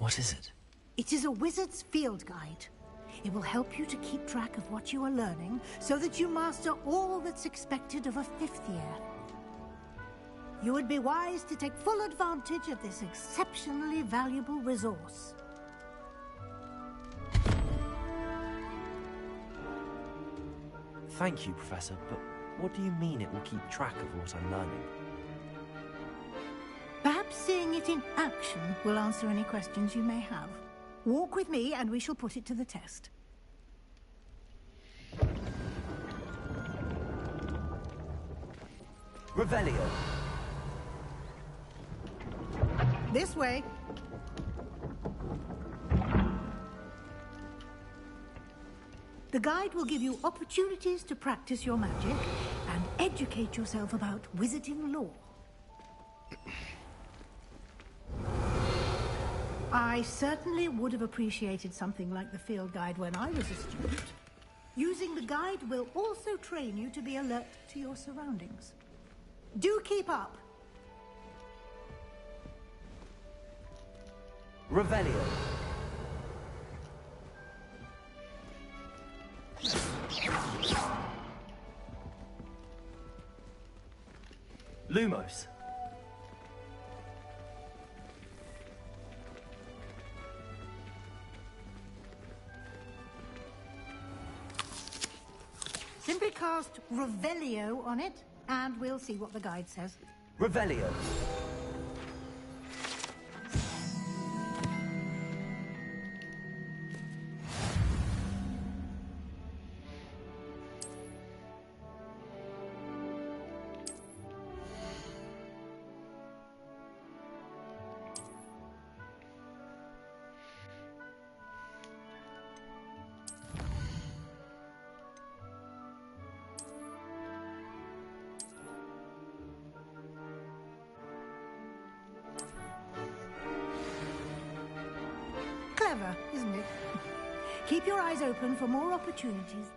What is it? It is a wizard's field guide. It will help you to keep track of what you are learning so that you master all that's expected of a fifth year. You would be wise to take full advantage of this exceptionally valuable resource. Thank you, Professor, but what do you mean it will keep track of what I'm learning? Perhaps seeing it in action will answer any questions you may have. Walk with me and we shall put it to the test. Revelio. This way. The guide will give you opportunities to practice your magic and educate yourself about wizarding lore. I certainly would have appreciated something like the field guide when I was a student. Using the guide will also train you to be alert to your surroundings. Do keep up. Revelio. Lumos. Simply cast Revelio on it, and we'll see what the guide says. Revelio. Clever, isn't it? Keep your eyes open for more opportunities.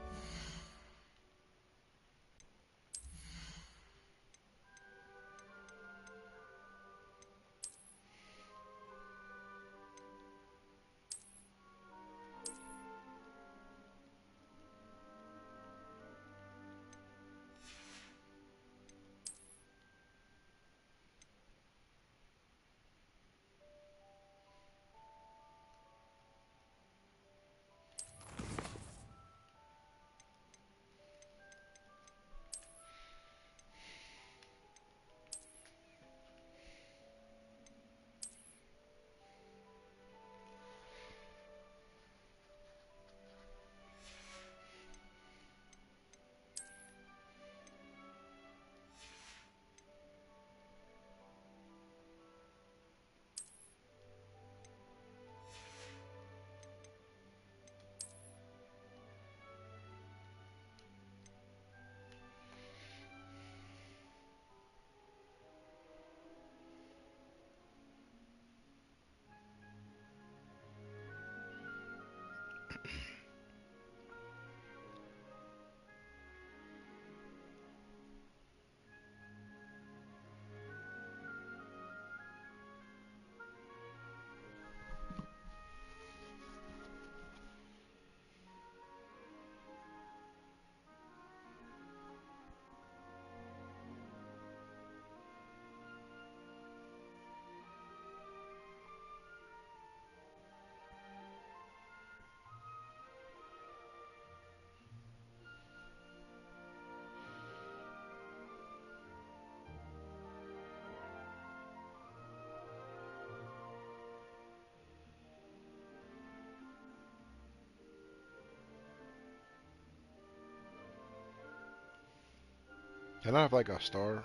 Can I have like a star?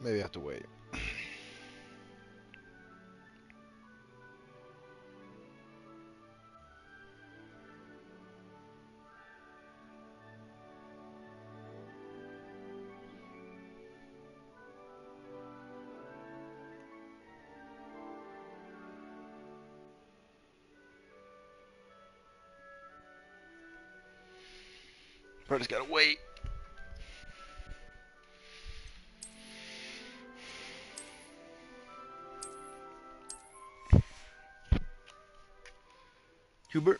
Maybe I have to wait. Bro, just gotta wait. Hubert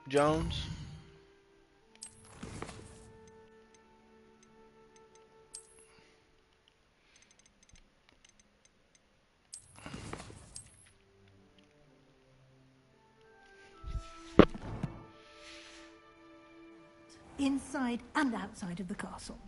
Jones. Inside and outside of the castle.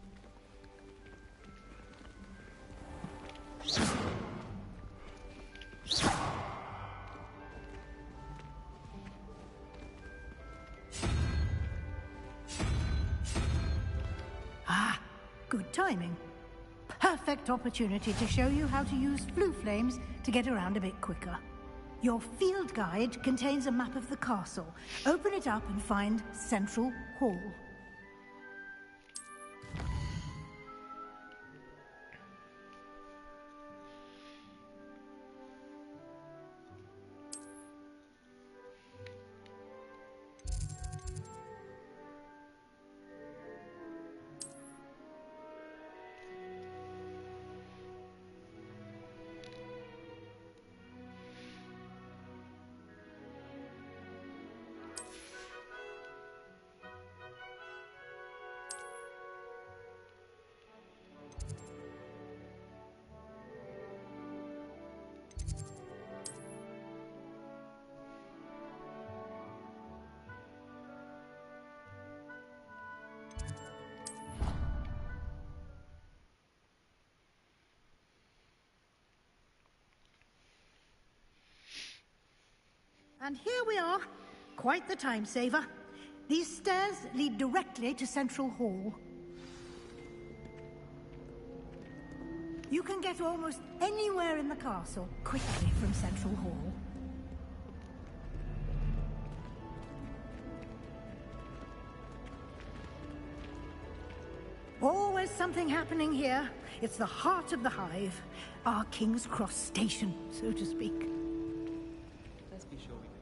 Ah, good timing. Perfect opportunity to show you how to use flue flames to get around a bit quicker. Your field guide contains a map of the castle. Open it up and find Central Hall. And here we are. Quite the time saver. These stairs lead directly to Central Hall. You can get almost anywhere in the castle quickly from Central Hall. Always something happening here. It's the heart of the hive. Our King's Cross station, so to speak.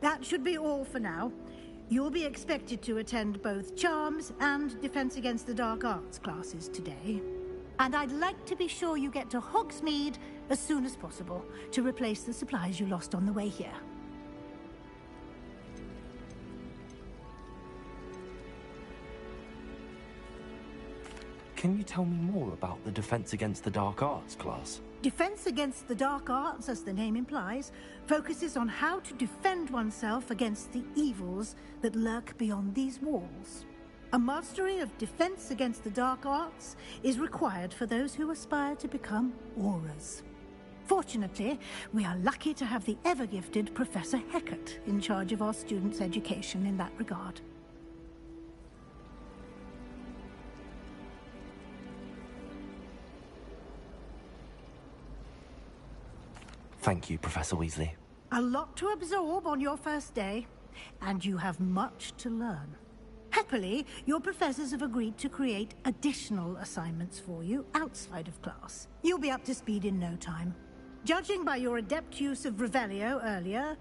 That should be all for now. You'll be expected to attend both Charms and Defense Against the Dark Arts classes today. And I'd like to be sure you get to Hogsmeade as soon as possible to replace the supplies you lost on the way here. Can you tell me more about the Defense Against the Dark Arts class? Defense Against the Dark Arts, as the name implies, focuses on how to defend oneself against the evils that lurk beyond these walls. A mastery of Defense Against the Dark Arts is required for those who aspire to become Aurors. Fortunately, we are lucky to have the ever-gifted Professor Hecat in charge of our students' education in that regard. Thank you, Professor Weasley. A lot to absorb on your first day, and you have much to learn. Happily, your professors have agreed to create additional assignments for you outside of class. You'll be up to speed in no time. Judging by your adept use of Revelio earlier,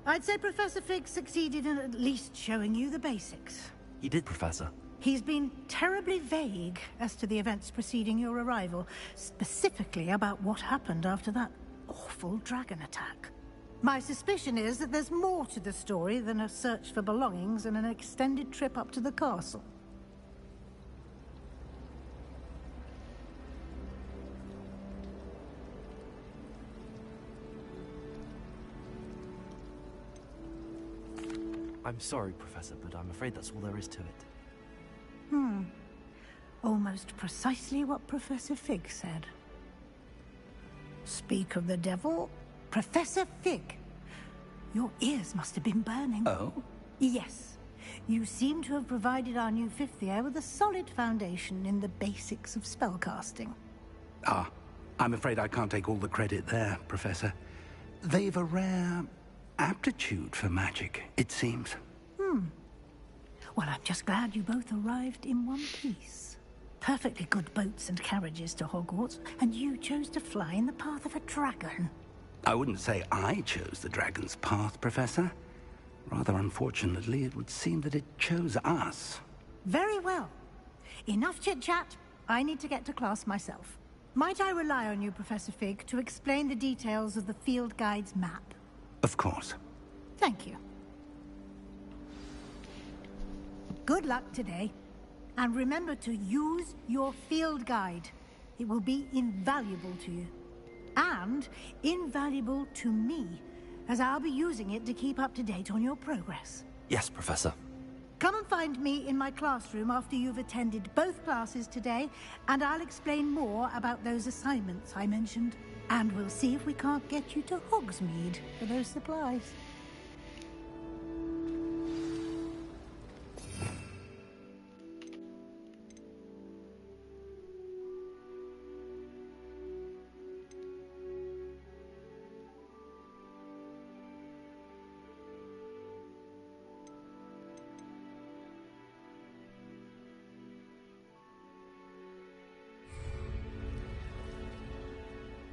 I'd say Professor Fig succeeded in at least showing you the basics. He did, Professor. He's been terribly vague as to the events preceding your arrival, specifically about what happened after that awful dragon attack. My suspicion is that there's more to the story than a search for belongings and an extended trip up to the castle. I'm sorry, Professor, but I'm afraid that's all there is to it. Almost precisely what Professor Fig said. Speak of the devil, Professor Fig. Your ears must have been burning. Oh? Yes. You seem to have provided our new fifth year with a solid foundation in the basics of spellcasting. Ah, I'm afraid I can't take all the credit there, Professor. They've a rare aptitude for magic, it seems. Well, I'm just glad you both arrived in one piece. Perfectly good boats and carriages to Hogwarts, and you chose to fly in the path of a dragon. I wouldn't say I chose the dragon's path, Professor. Rather unfortunately, it would seem that it chose us. Very well. Enough chit-chat. I need to get to class myself. Might I rely on you, Professor Fig, to explain the details of the field guide's map? Of course. Thank you. Good luck today. And remember to use your field guide. It will be invaluable to you. And invaluable to me, as I'll be using it to keep up to date on your progress. Yes, Professor. Come and find me in my classroom after you've attended both classes today, and I'll explain more about those assignments I mentioned. And we'll see if we can't get you to Hogsmeade for those supplies.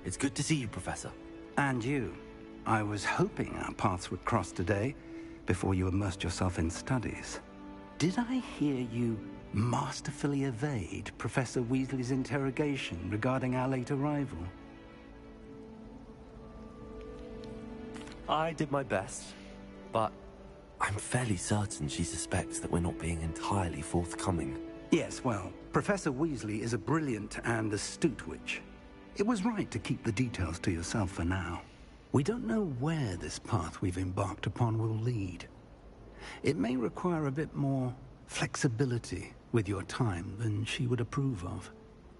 It's good to see you, Professor. And you. I was hoping our paths would cross today, before you immersed yourself in studies. Did I hear you masterfully evade Professor Weasley's interrogation regarding our late arrival? I did my best, but I'm fairly certain she suspects that we're not being entirely forthcoming. Yes, well, Professor Weasley is a brilliant and astute witch. It was right to keep the details to yourself for now. We don't know where this path we've embarked upon will lead. It may require a bit more flexibility with your time than she would approve of.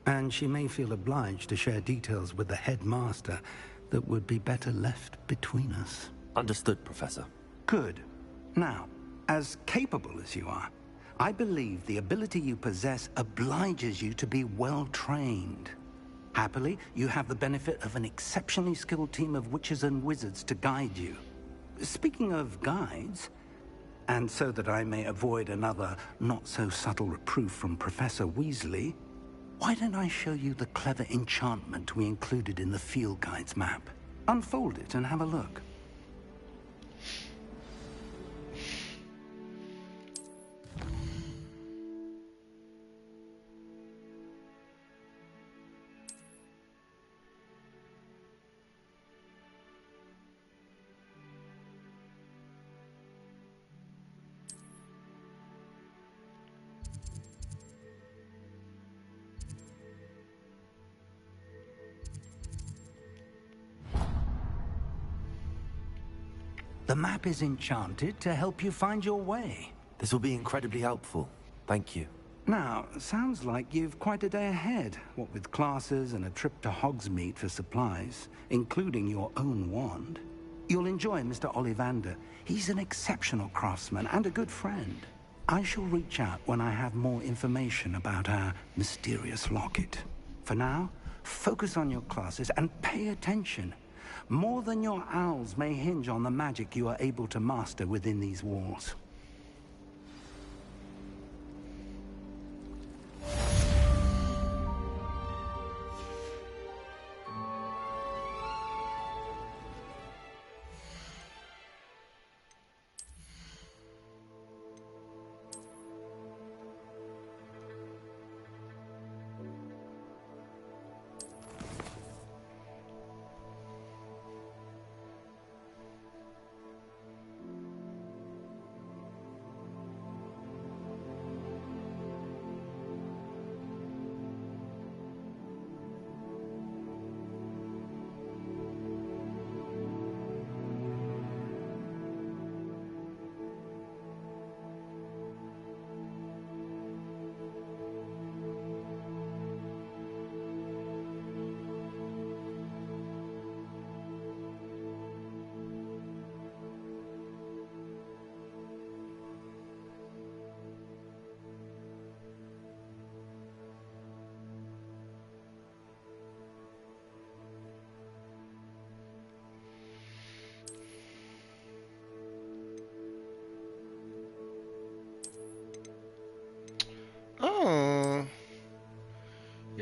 And she may feel obliged to share details with the headmaster that would be better left between us. Understood, Professor. Good. Now, as capable as you are, I believe the ability you possess obliges you to be well trained. Happily, you have the benefit of an exceptionally skilled team of witches and wizards to guide you. Speaking of guides, and so that I may avoid another not-so-subtle reproof from Professor Weasley, why don't I show you the clever enchantment we included in the field guide's map? Unfold it and have a look. The map is enchanted to help you find your way. This will be incredibly helpful. Thank you. Now, sounds like you've quite a day ahead, what with classes and a trip to Hogsmeade for supplies, including your own wand. You'll enjoy Mr. Ollivander. He's an exceptional craftsman and a good friend. I shall reach out when I have more information about our mysterious locket. For now, focus on your classes and pay attention. More than your owls may hinge on the magic you are able to master within these walls.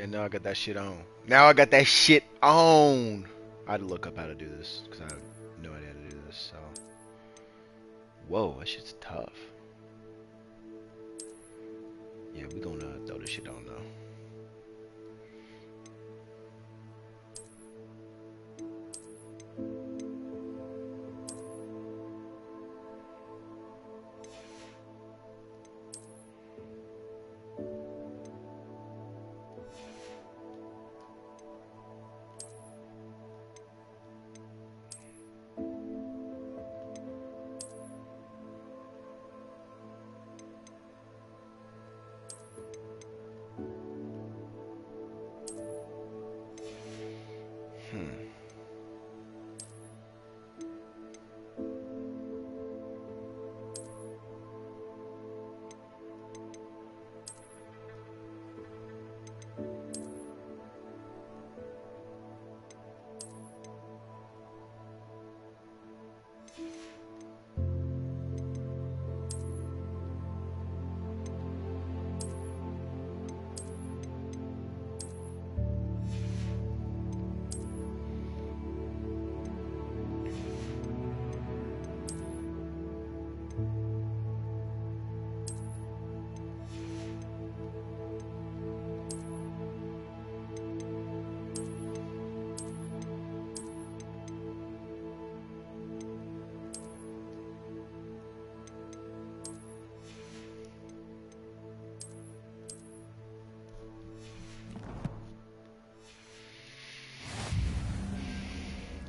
And now I got that shit on. Now I got that shit on. I had to look up how to do this because I have no idea how to do this. So, whoa, that shit's tough. Yeah, we gonna throw this shit on though.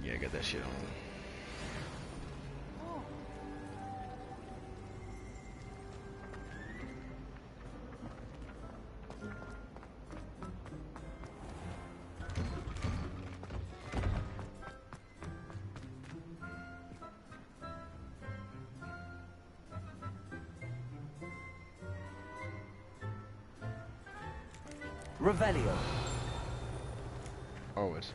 Yeah, get that shit on. Revelio. Always.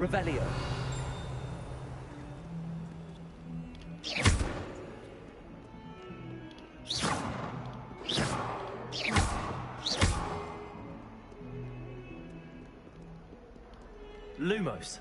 Revelio. Lumos.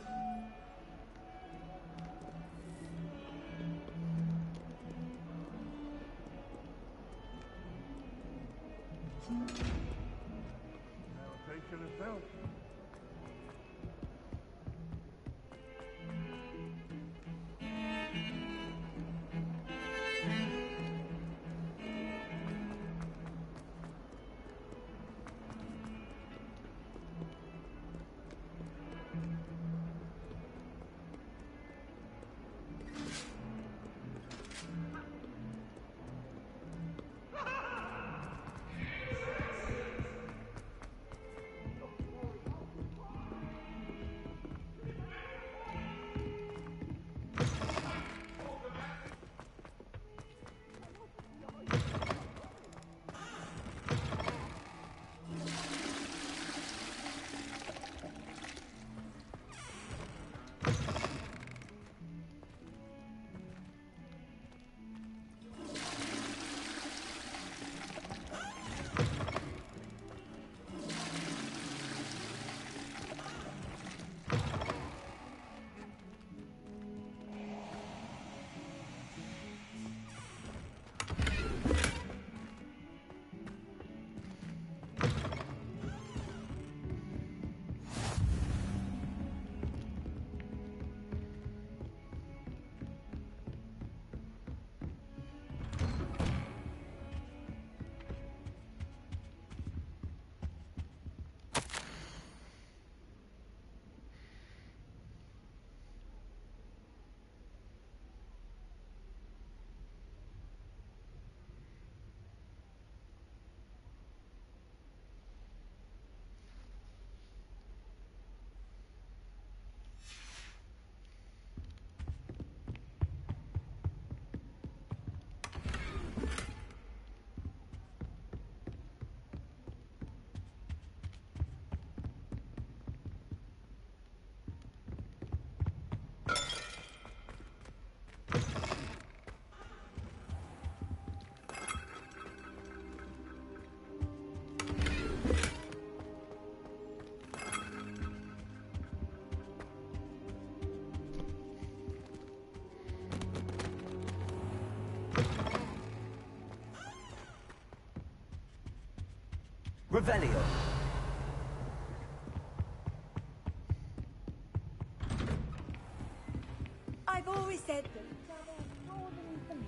Revelio. I've always said that travel broadens the mind.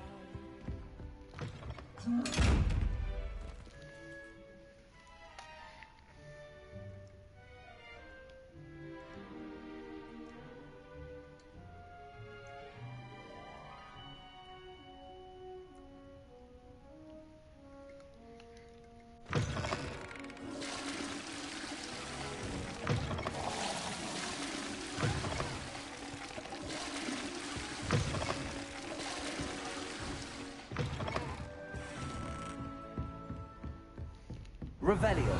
Revelio.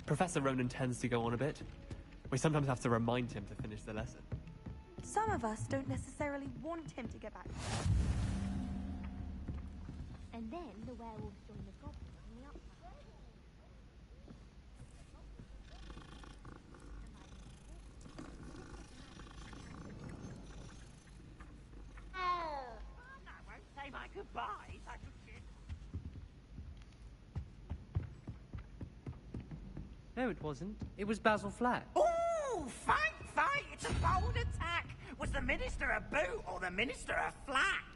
Professor Ronan tends to go on a bit. We sometimes have to remind him to finish the lesson. Some of us don't necessarily want him to get back. And then the werewolves join the goblins on the upside. Oh, I won't say my goodbyes. I just did. No, it wasn't. It was Basil Flack. Ooh, fight! It's a bold attack. Was the minister a boot or the minister a flack?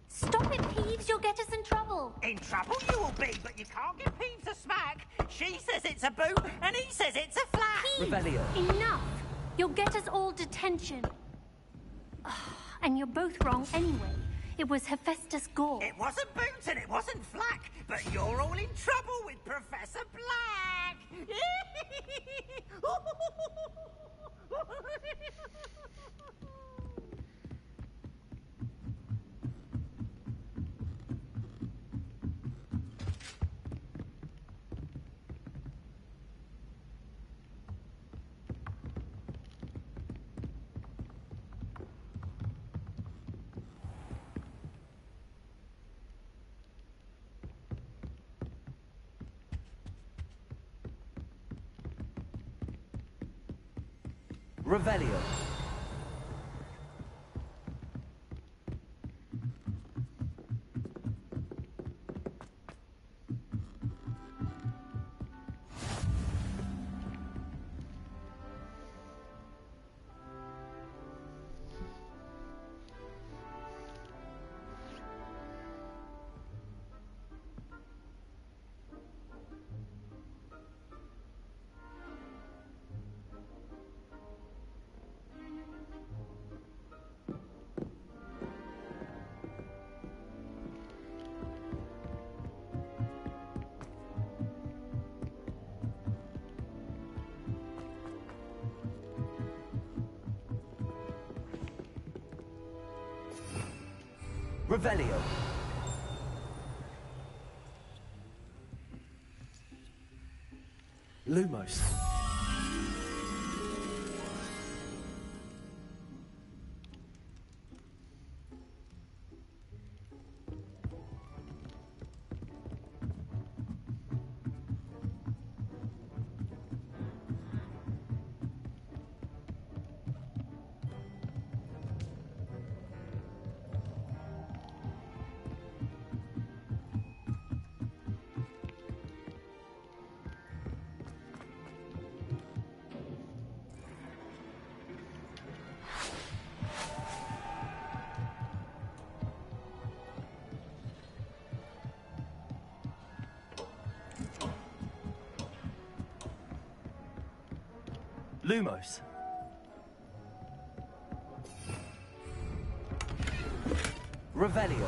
Stop it, Peeves. You'll get us in trouble. In trouble you will be, but you can't give Peeves a smack. She says it's a boot, and he says it's a flack. Revelio. Enough. You'll get us all detention. And you're both wrong anyway. It was Hephaestus Gore. It wasn't boot and it wasn't flack, but you're all in trouble with Professor Black. Revelio. Revelio. Lumos. Lumos. Revelio.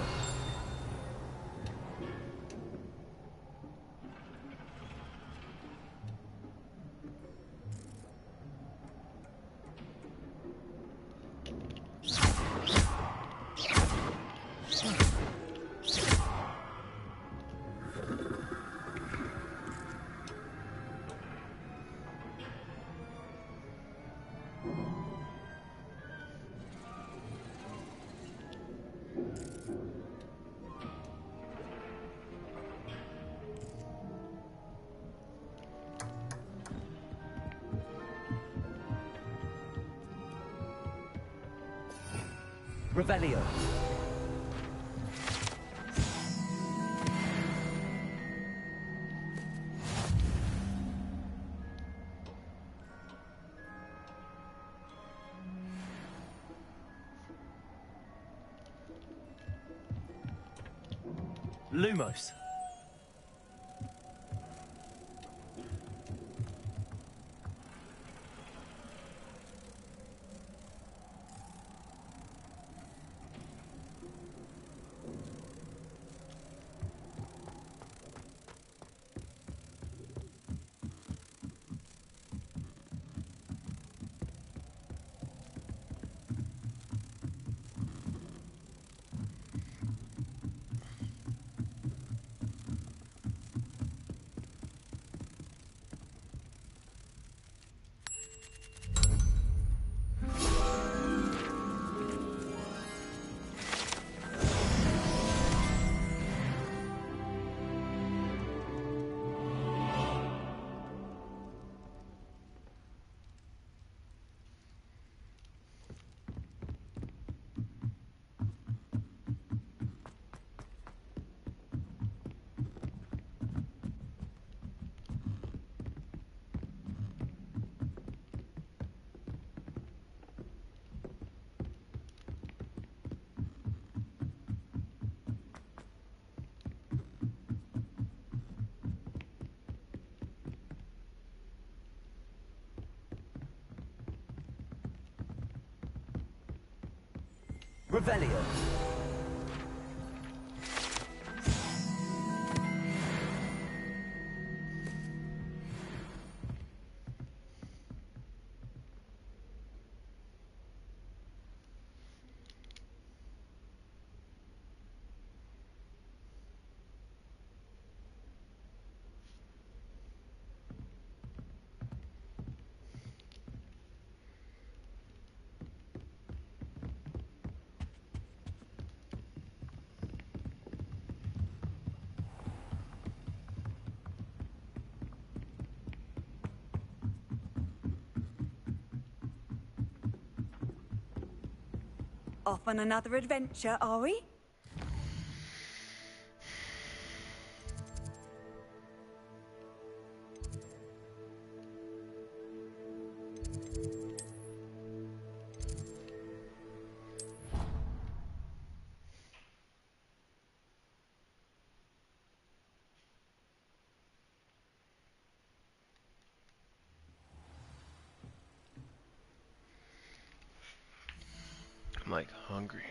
Revelio. Lumos. Revelio. Off on another adventure, are we? I'm like hungry.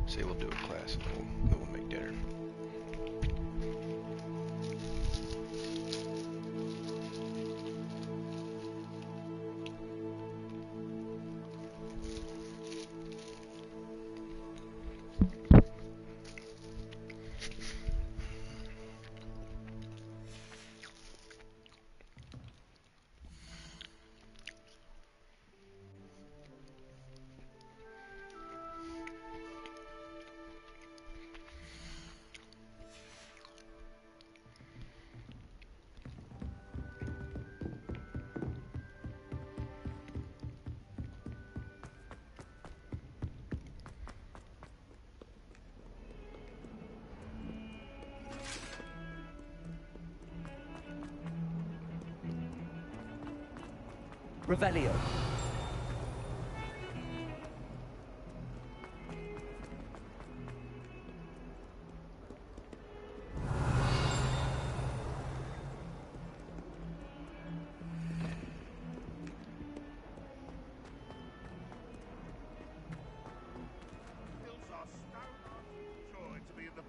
Say we'll do a class and then we'll make dinner. Revelio.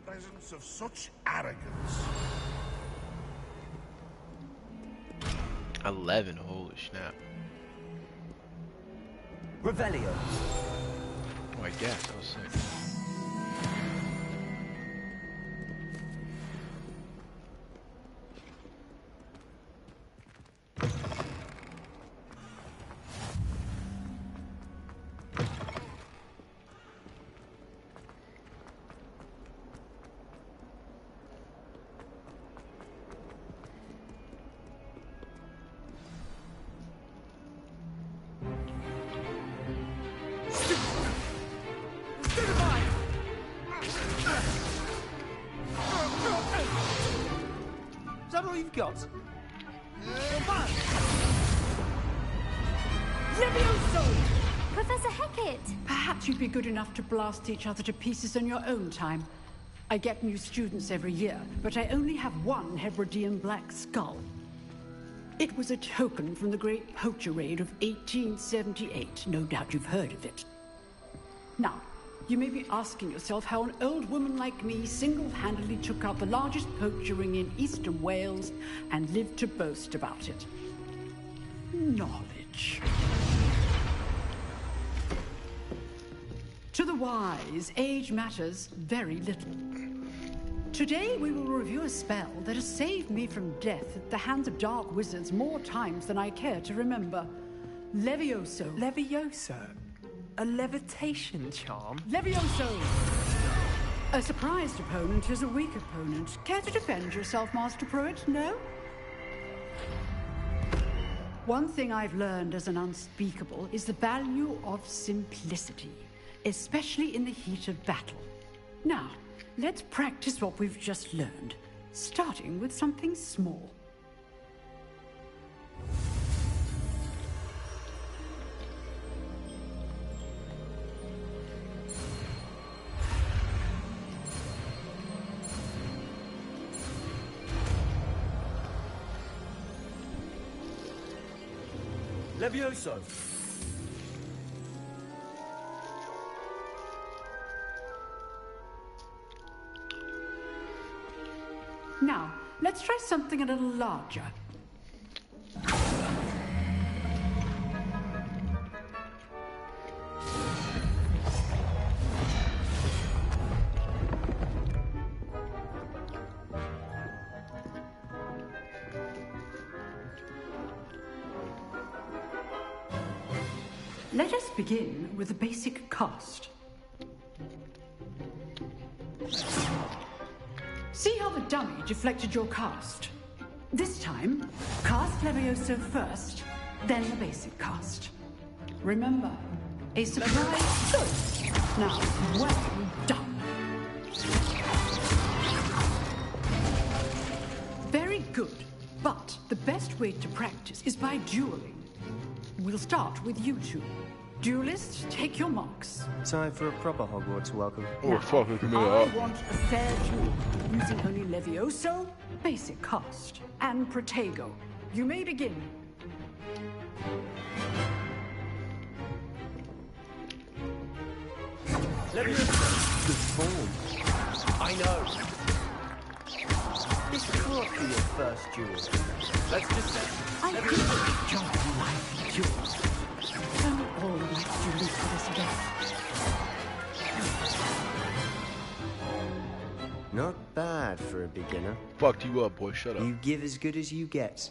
Presence of such arrogance. 11, holy snap. Revelio. Oh, I guess that was sick. Is that all you've got? Levioso! Professor Hecat! Perhaps you'd be good enough to blast each other to pieces on your own time. I get new students every year, but I only have one Hebridean black skull. It was a token from the Great Poacher Raid of 1878. No doubt you've heard of it. Now, you may be asking yourself how an old woman like me single-handedly took out the largest poacher ring in eastern Wales and lived to boast about it. Knowledge. To the wise, age matters very little. Today we will review a spell that has saved me from death at the hands of dark wizards more times than I care to remember. Levioso. Levioso? A levitation charm? Levioso! A surprised opponent is a weak opponent. Care to defend yourself, Master Pruitt? No? One thing I've learned as an unspeakable is the value of simplicity, especially in the heat of battle. Now, let's practice what we've just learned, starting with something small. Levioso. Now, let's try something a little larger. Let us begin with the basic cast. See how the dummy deflected your cast? This time, cast Levioso first, then the basic cast. Remember, a surprise. Good. Now, well done. Very good, but the best way to practice is by dueling. We'll start with you two. Duelists, take your marks. Time for a proper Hogwarts welcome. Oh, fucking me I up. want a fair duel, using only Levioso, basic cast, and Protego. You may begin. The form. I know. This can't be your first duel. Let's just say... I could enjoy life duels. Don't all like to live for this again. Not bad for a beginner. Fucked you up, boy. Shut up. You give as good as you get.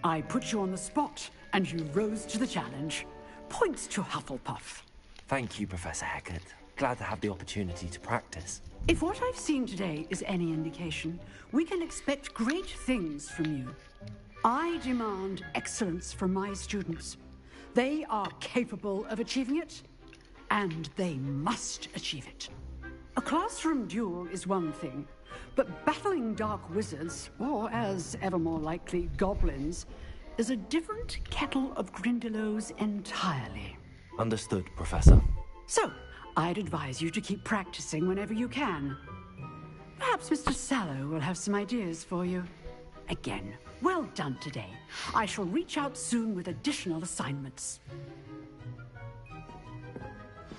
I put you on the spot, and you rose to the challenge. Points to Hufflepuff. Thank you, Professor Hecat. Glad to have the opportunity to practice. If what I've seen today is any indication, we can expect great things from you. I demand excellence from my students. They are capable of achieving it, and they must achieve it. A classroom duel is one thing, but battling dark wizards, or as ever more likely, goblins, is a different kettle of Grindylows entirely. Understood, Professor. So, I'd advise you to keep practicing whenever you can. Perhaps Mr. Sallow will have some ideas for you. Again, well done today. I shall reach out soon with additional assignments.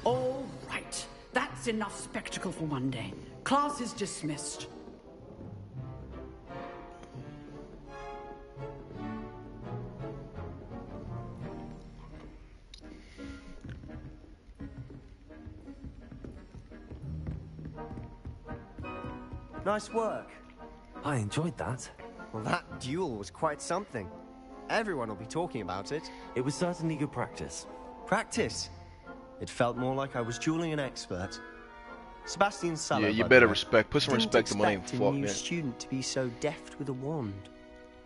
All right. That's enough spectacle for one day. Class is dismissed. Nice work. I enjoyed that. Well, that duel was quite something. Everyone will be talking about it. It was certainly good practice. Practice? It felt more like I was dueling an expert. Sebastian Sallow. Yeah, you better respect. Put some respect to my name. Didn't expect a new student to be so deft with a wand.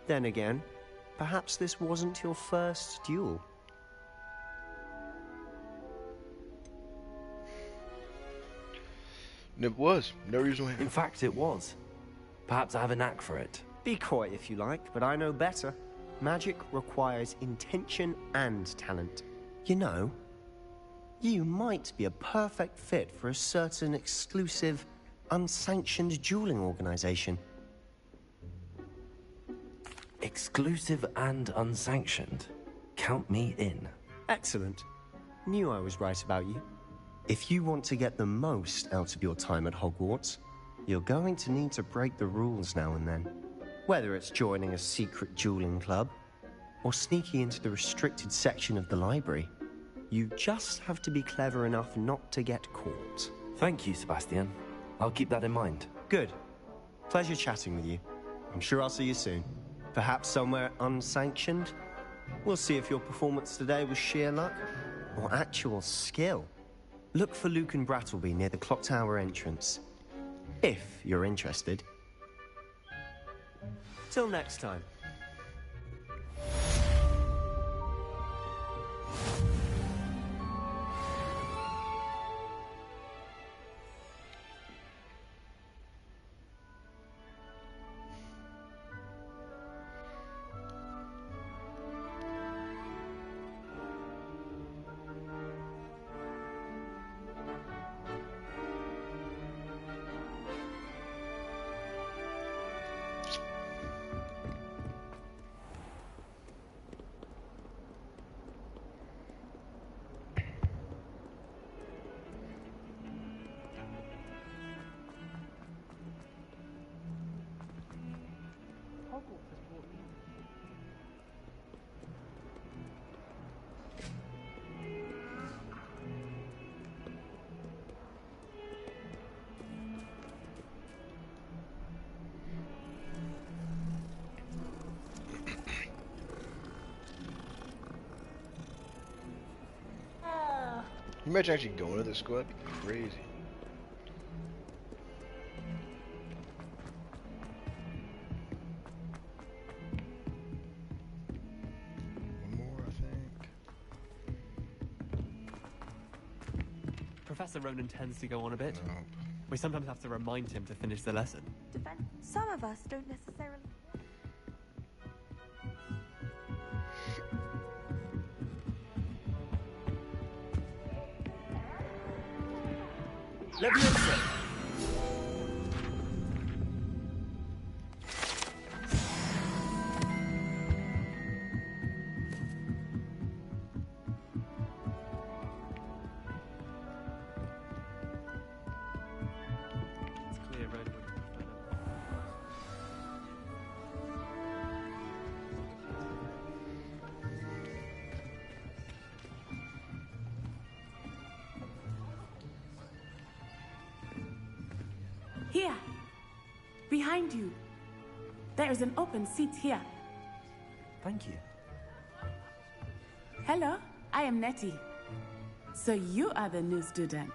Then again, perhaps this wasn't your first duel. It was. No reason why. In fact, it was. Perhaps I have a knack for it. Be coy if you like, but I know better. Magic requires intention and talent. You know, you might be a perfect fit for a certain exclusive, unsanctioned dueling organization. Exclusive and unsanctioned? Count me in. Excellent. Knew I was right about you. If you want to get the most out of your time at Hogwarts, you're going to need to break the rules now and then. Whether it's joining a secret dueling club, or sneaking into the restricted section of the library, you just have to be clever enough not to get caught. Thank you, Sebastian. I'll keep that in mind. Good. Pleasure chatting with you. I'm sure I'll see you soon. Perhaps somewhere unsanctioned? We'll see if your performance today was sheer luck, or actual skill. Look for Luke and Brattleby near the Clock Tower entrance. If you're interested. Till next time. Imagine actually going to this school. That'd be crazy. One more, I think. Professor Ronan tends to go on a bit. We sometimes have to remind him to finish the lesson. Some of us don't necessarily... Leviosa! It's clear Ronan would prefer them. Here, behind you. There is an open seat here. Thank you. Hello, I am Nettie. So you are the new student.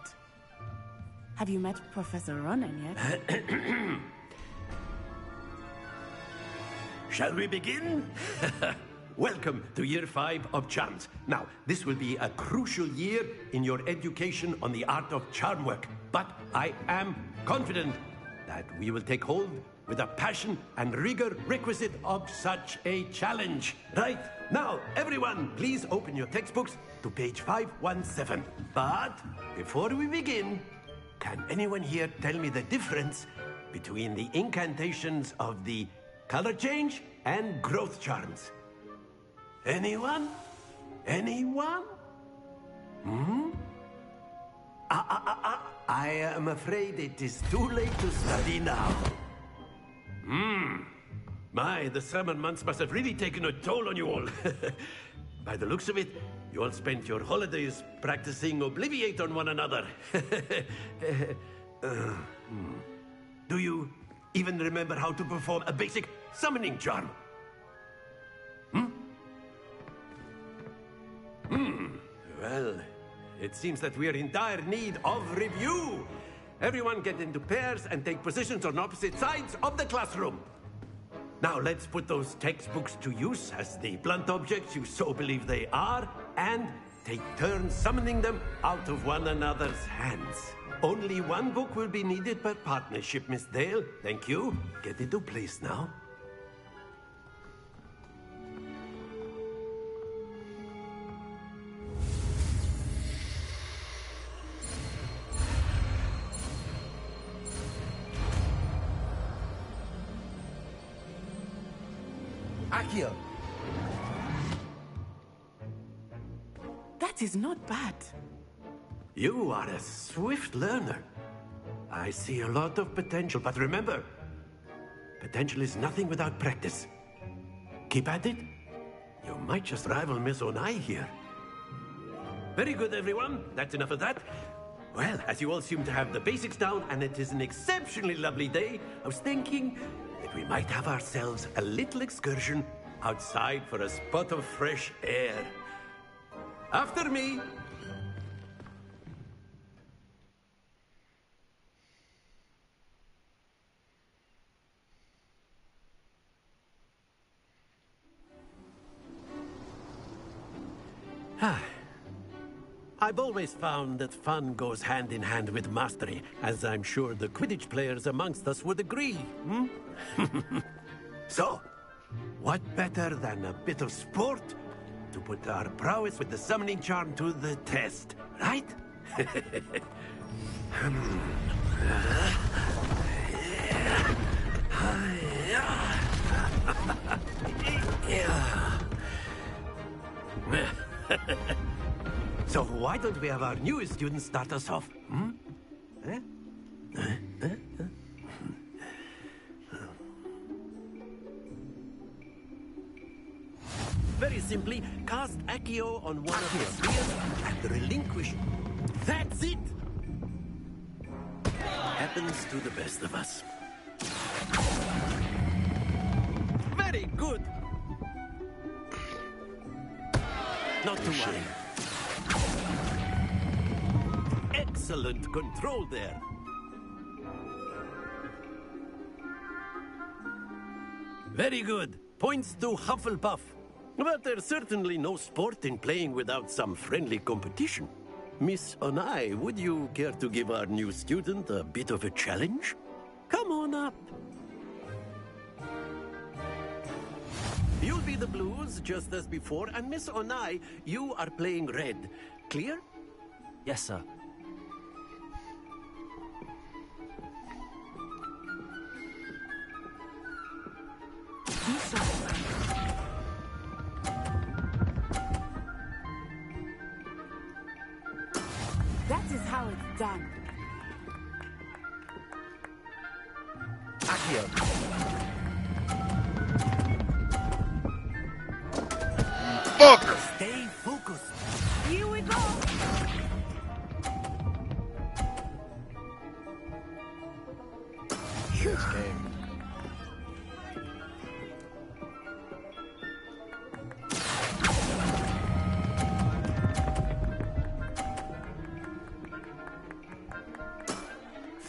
Have you met Professor Ronan yet? Shall we begin? welcome to Year 5 of Charms. Now, this will be a crucial year in your education on the art of charm work, but I am confident that we will take hold with the passion and rigor requisite of such a challenge. Right, now, everyone, please open your textbooks to page 517. But before we begin, can anyone here tell me the difference between the incantations of the color change and growth charms? Anyone? Anyone? I am afraid it is too late to study now. My, the summer months must have really taken a toll on you all. By the looks of it, you all spent your holidays practicing Obliviate on one another. Do you even remember how to perform a basic summoning charm? Well, it seems that we are in dire need of review. Everyone get into pairs and take positions on opposite sides of the classroom. Now let's put those textbooks to use as the blunt objects you so believe they are, and take turns summoning them out of one another's hands. Only one book will be needed per partnership, Miss Dale. Thank you. Get into place now. Accio. That is not bad. You are a swift learner. I see a lot of potential, but remember, potential is nothing without practice. Keep at it. You might just rival Miss Onai here. Very good, everyone. That's enough of that. Well, as you all seem to have the basics down, and it is an exceptionally lovely day, I was thinking that we might have ourselves a little excursion outside for a spot of fresh air. After me. I've always found that fun goes hand in hand with mastery, as I'm sure the Quidditch players amongst us would agree. So, what better than a bit of sport to put our prowess with the summoning charm to the test, right? So why don't we have our newest student start us off? Very simply, cast Accio on one of the spheres and relinquish. That's it! Happens to the best of us. Very good! Not to worry. Excellent control there. Very good. Points to Hufflepuff. But there's certainly no sport in playing without some friendly competition. Miss Onai, would you care to give our new student a bit of a challenge? Come on up. You'll be the blues, just as before, and Miss Onai, you are playing red. Clear? Yes, sir. That is how it's done. Accio. Fuck! Stay focused. Here we go. This game.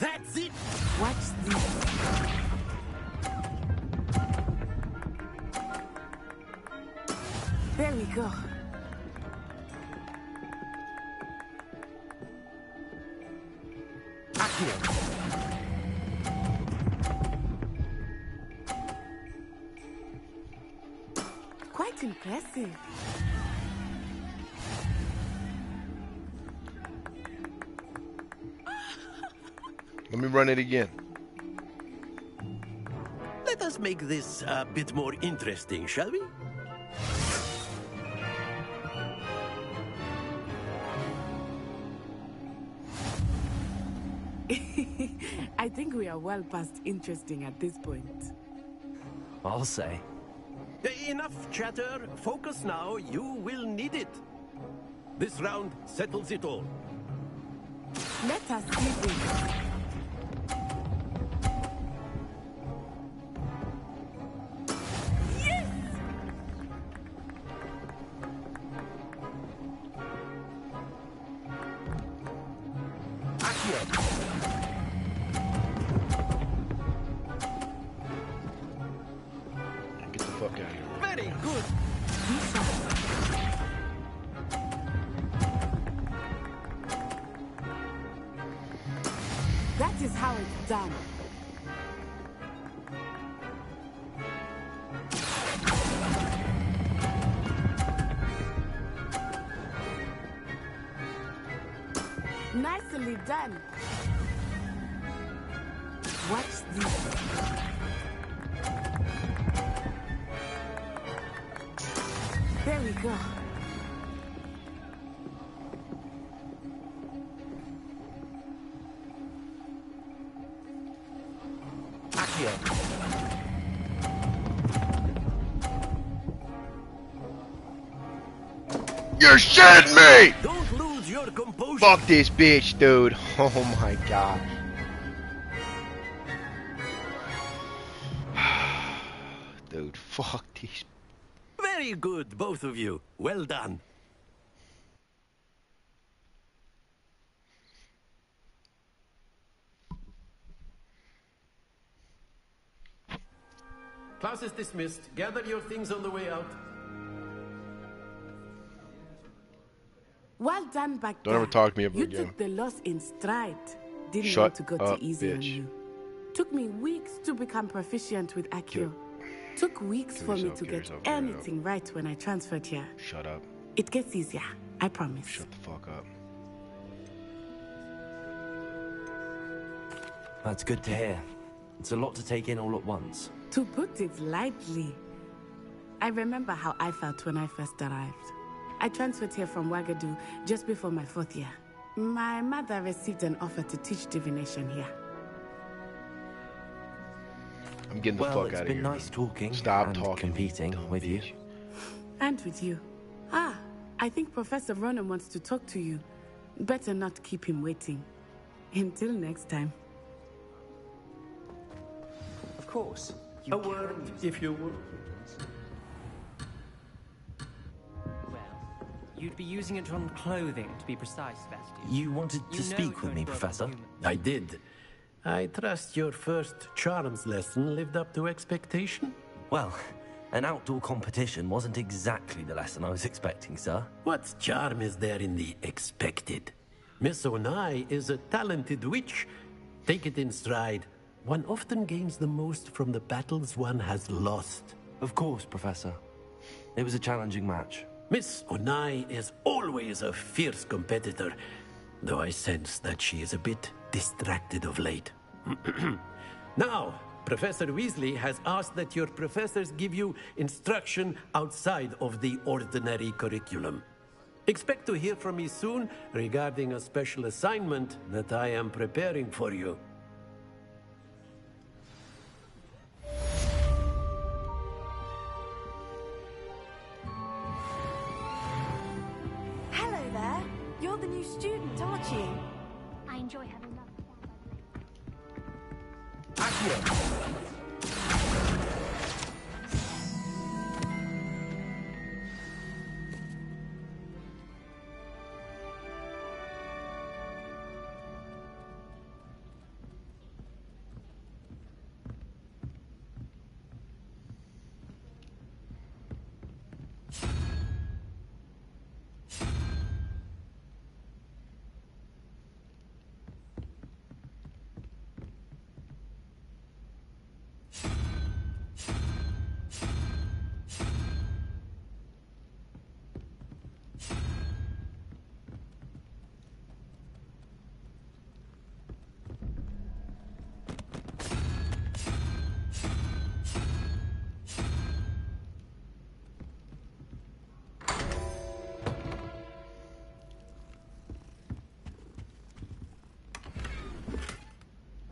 That's it! Watch this. Quite impressive. Let me run it again. Let us make this a bit more interesting, shall we? I think we are well past interesting at this point. I'll say. Enough chatter. Focus now. You will need it. This round settles it all. Let us see this. Get the fuck out of here. Very good. That is how it's done. Nicely done. Watch this. There we go. You're shitting me! Don't lose your composure. Fuck this bitch, dude. Oh my god. Dude, fuck these. Very good, both of you. Well done. Class is dismissed. Gather your things on the way out. Well done back Don't there. ever talk to me ever You again. took the loss in stride. Didn't Shut want to go up, too easy on bitch. you. Took me weeks to become proficient with Accio. Took weeks Kill for me yourself, to kill get yourself, kill yourself. anything right when I transferred here. Shut up. It gets easier, I promise. Shut the fuck up. That's good to hear. It's a lot to take in all at once. To put it lightly, I remember how I felt when I first arrived. I transferred here from Wagadu just before my 4th year. My mother received an offer to teach divination here. I'm getting the Well, fuck it's out of been here. nice talking Stop and talking. competing with you. And with you. Ah, I think Professor Ronan wants to talk to you. Better not keep him waiting. Until next time. Of course. A word, if you will. You'd be using it on clothing, to be precise, Sebastian. You wanted to You know speak it's with me, only broken Professor? human. I did. I trust your first charms lesson lived up to expectation? Well, an outdoor competition wasn't exactly the lesson I was expecting, sir. What charm is there in the expected? Miss Onai is a talented witch. Take it in stride. One often gains the most from the battles one has lost. Of course, Professor. It was a challenging match. Miss Onai is always a fierce competitor, though I sense that she is a bit distracted of late. Now, Professor Weasley has asked that your professors give you instruction outside of the ordinary curriculum. Expect to hear from me soon regarding a special assignment that I am preparing for you. Hello there. You're the new student, aren't you? I enjoy having that.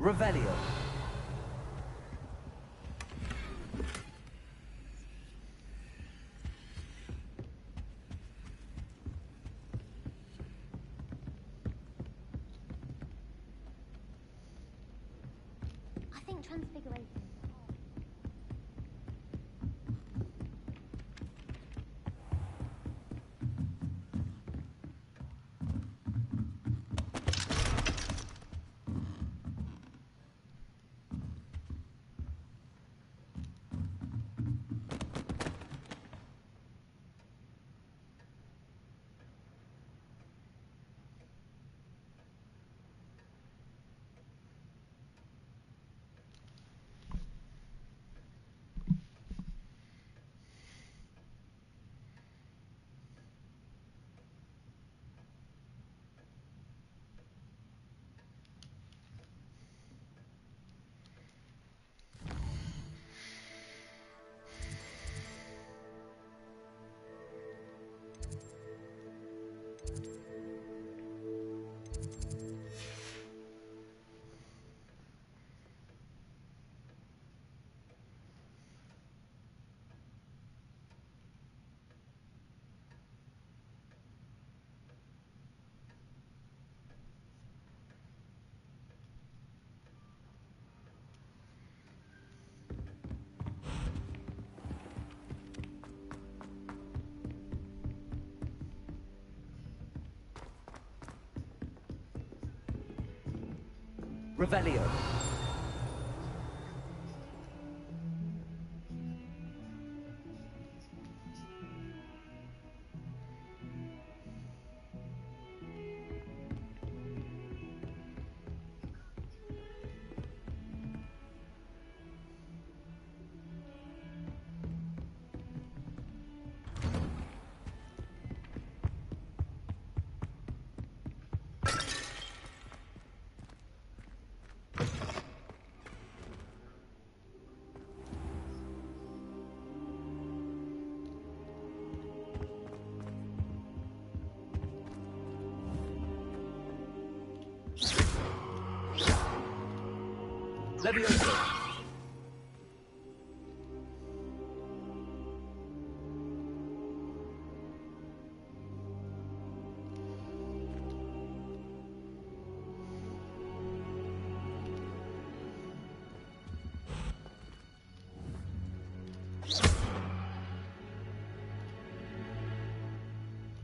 Revelio. I think Transfiguration. Revelio. Levioso.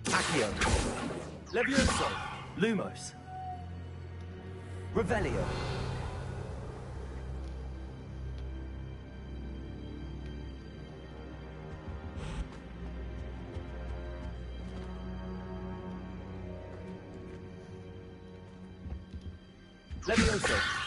Accio. Levioso. Lumos. Revelio. Levioso.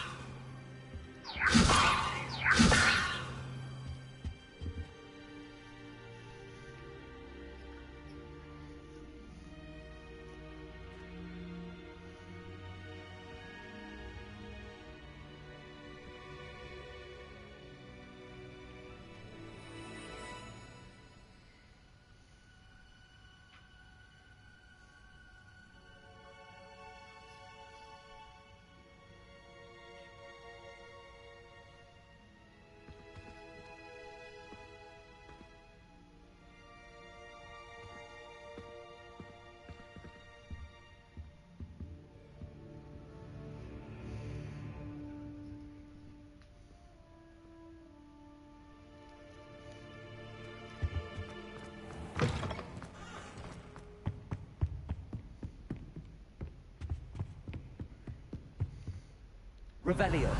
Revelio.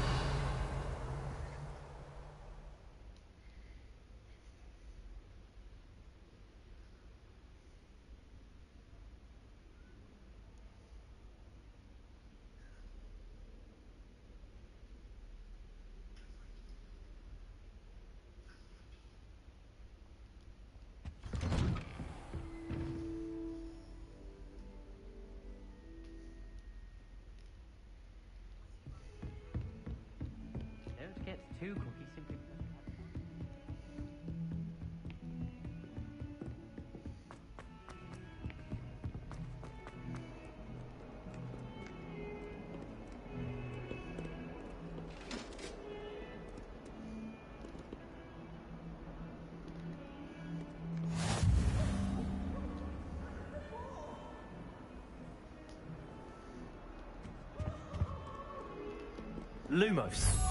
Lumos.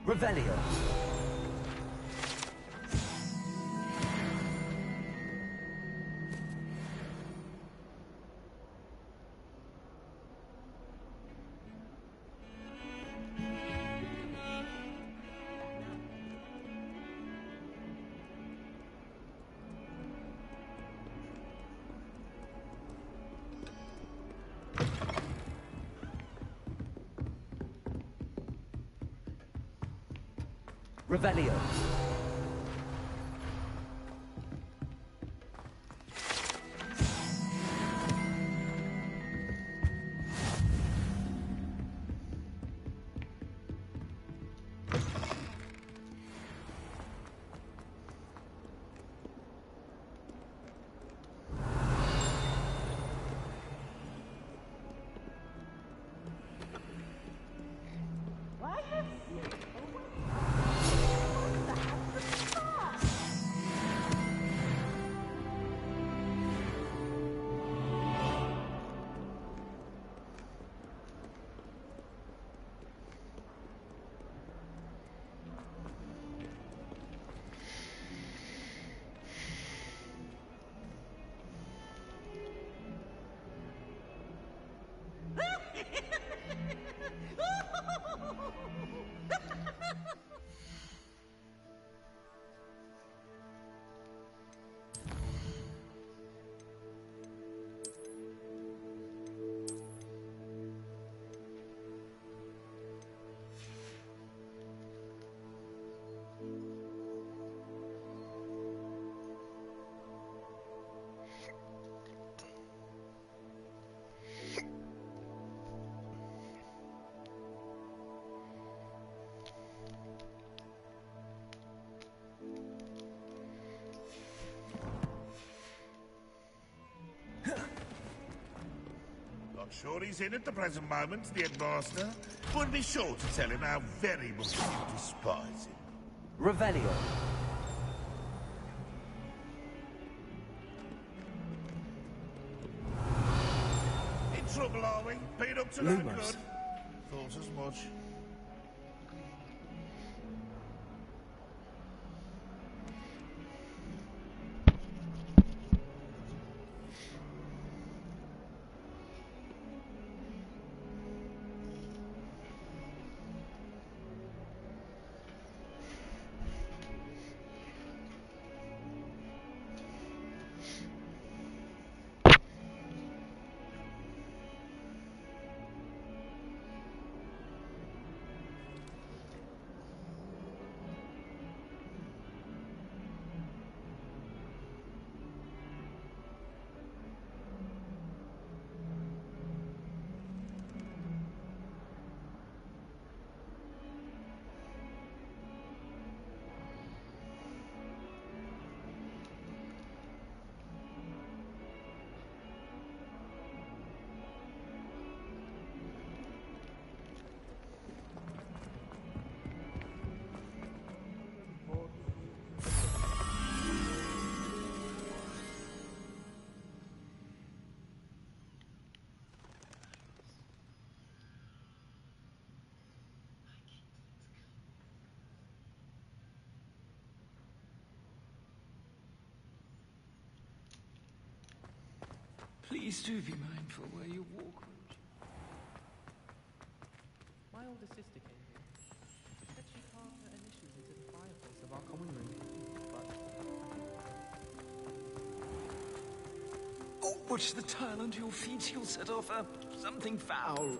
Revelio. Revelio. Not sure he's in at the present moment, the headmaster. We'll be sure to tell him how very much you despise him. Revelio. In trouble, are we? Been up to no Lumos. good? Thought as much. Please do be mindful where you walk. My older sister came here. She said she carved her initials into the fireplace of our common room. Oh, watch the tile under your feet. You'll set off something foul.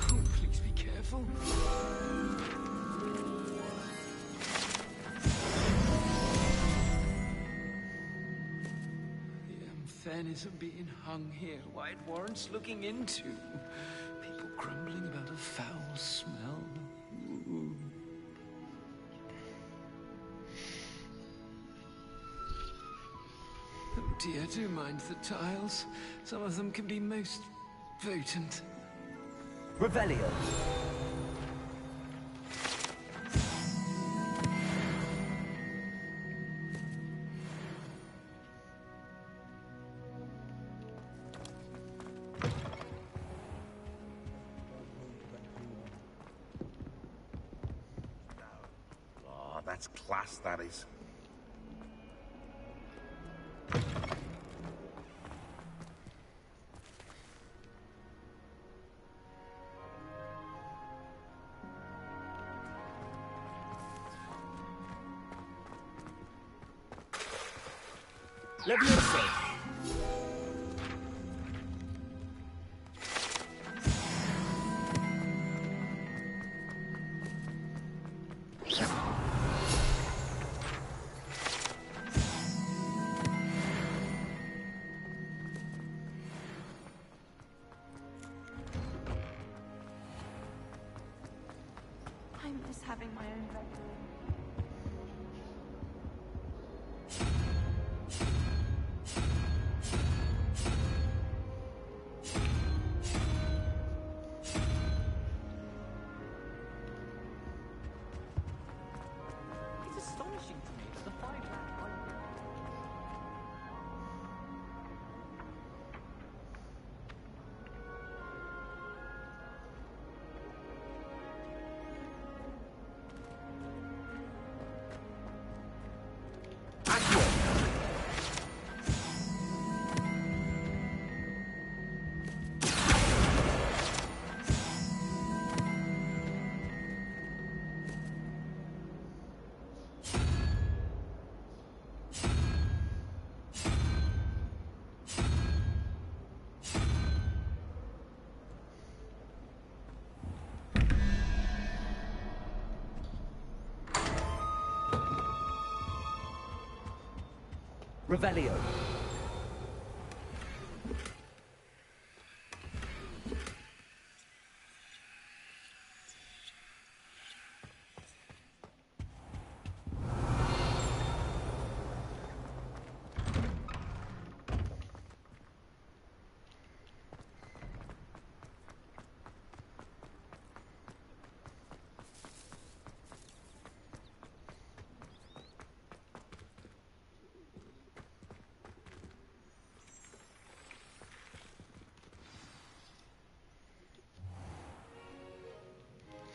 Oh, please be careful. Fairness of being hung here, why it warrants looking into. People grumbling about a foul smell. Ooh. Oh dear, do mind the tiles. Some of them can be most potent. Revelio. That's class, that is. Leviosa. I miss having my own bedroom. It's astonishing to me that the 5 land Revelio.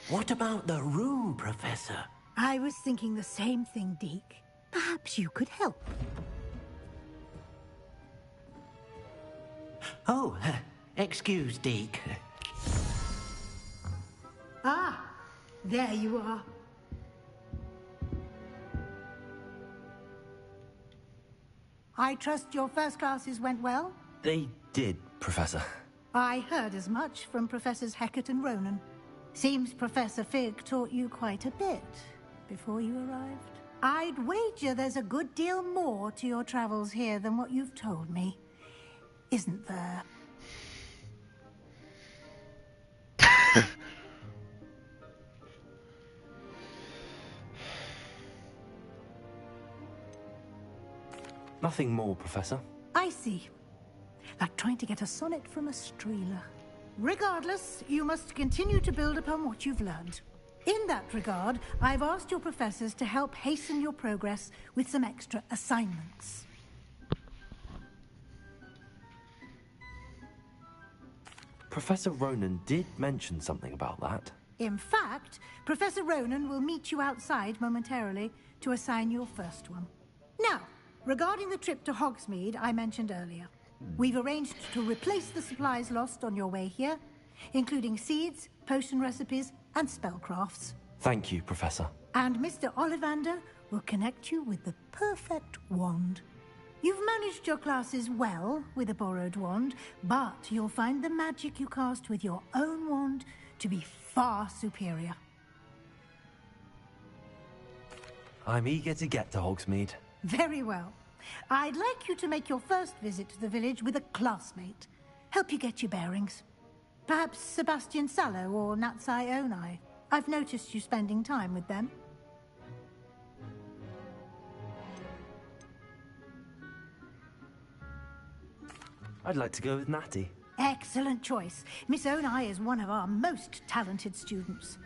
What about the room, Professor? I was thinking the same thing, Deke. Perhaps you could help. Oh, excuse, Deke. Ah, there you are. I trust your first classes went well? They did, Professor. I heard as much from Professors Hecat and Ronan. Seems Professor Fig taught you quite a bit before you arrived. I'd wager there's a good deal more to your travels here than what you've told me. Isn't there? Nothing more, Professor. I see. Like trying to get a sonnet from a streeler. Regardless, you must continue to build upon what you've learned. In that regard, I've asked your professors to help hasten your progress with some extra assignments. Professor Ronan did mention something about that. In fact, Professor Ronan will meet you outside momentarily to assign your first one. Now, regarding the trip to Hogsmeade I mentioned earlier, We've arranged to replace the supplies lost on your way here, including seeds, potion recipes, and spellcrafts. Thank you, Professor. And Mr. Ollivander will connect you with the perfect wand. You've managed your classes well with a borrowed wand, but you'll find the magic you cast with your own wand to be far superior. I'm eager to get to Hogsmeade. Very well. I'd like you to make your first visit to the village with a classmate. Help you get your bearings. Perhaps Sebastian Sallow or Natsai Onai. I've noticed you spending time with them. I'd like to go with Natty. Excellent choice. Miss Onai is one of our most talented students.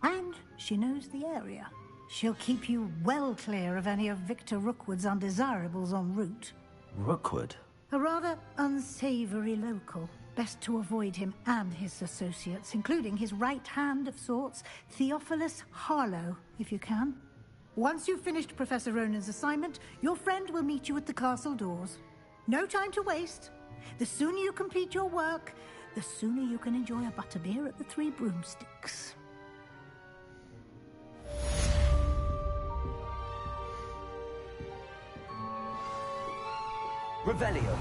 And she knows the area. She'll keep you well clear of any of Victor Rookwood's undesirables en route. Rookwood? A rather unsavory local. Best to avoid him and his associates, including his right hand of sorts, Theophilus Harlow, if you can. Once you've finished Professor Ronan's assignment, your friend will meet you at the castle doors. No time to waste. The sooner you complete your work, the sooner you can enjoy a butterbeer at the Three Broomsticks. Revelio.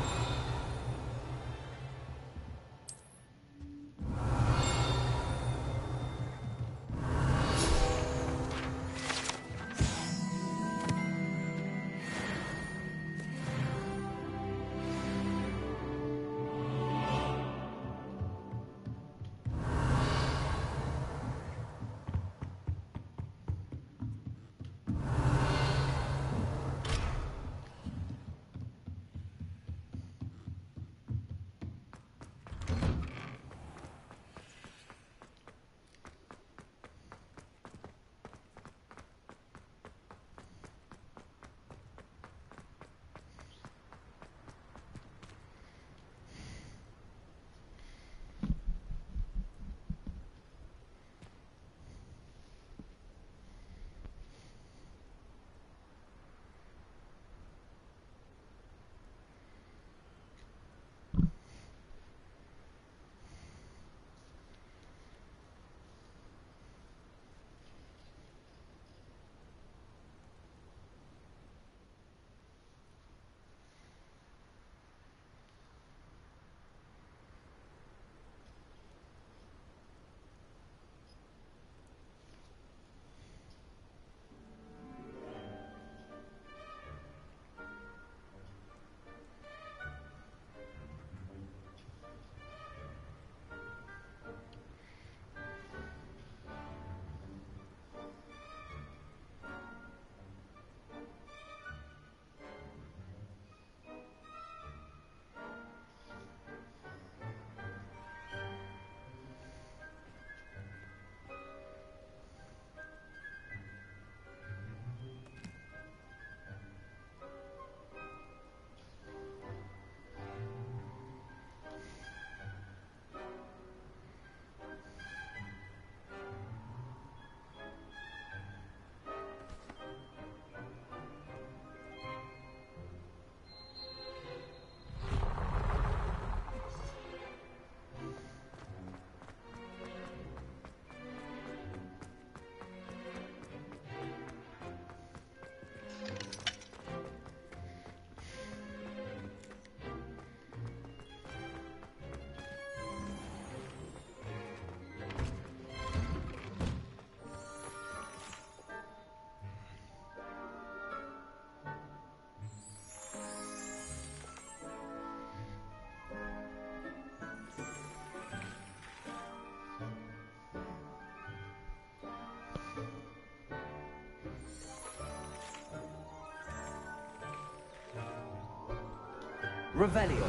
Revelio.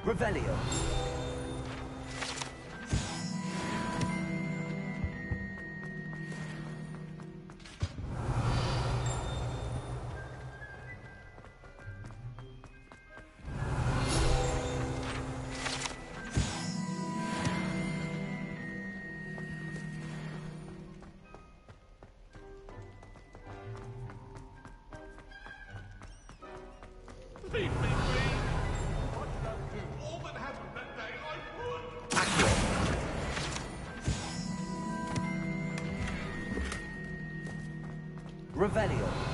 Revelio. Revelio.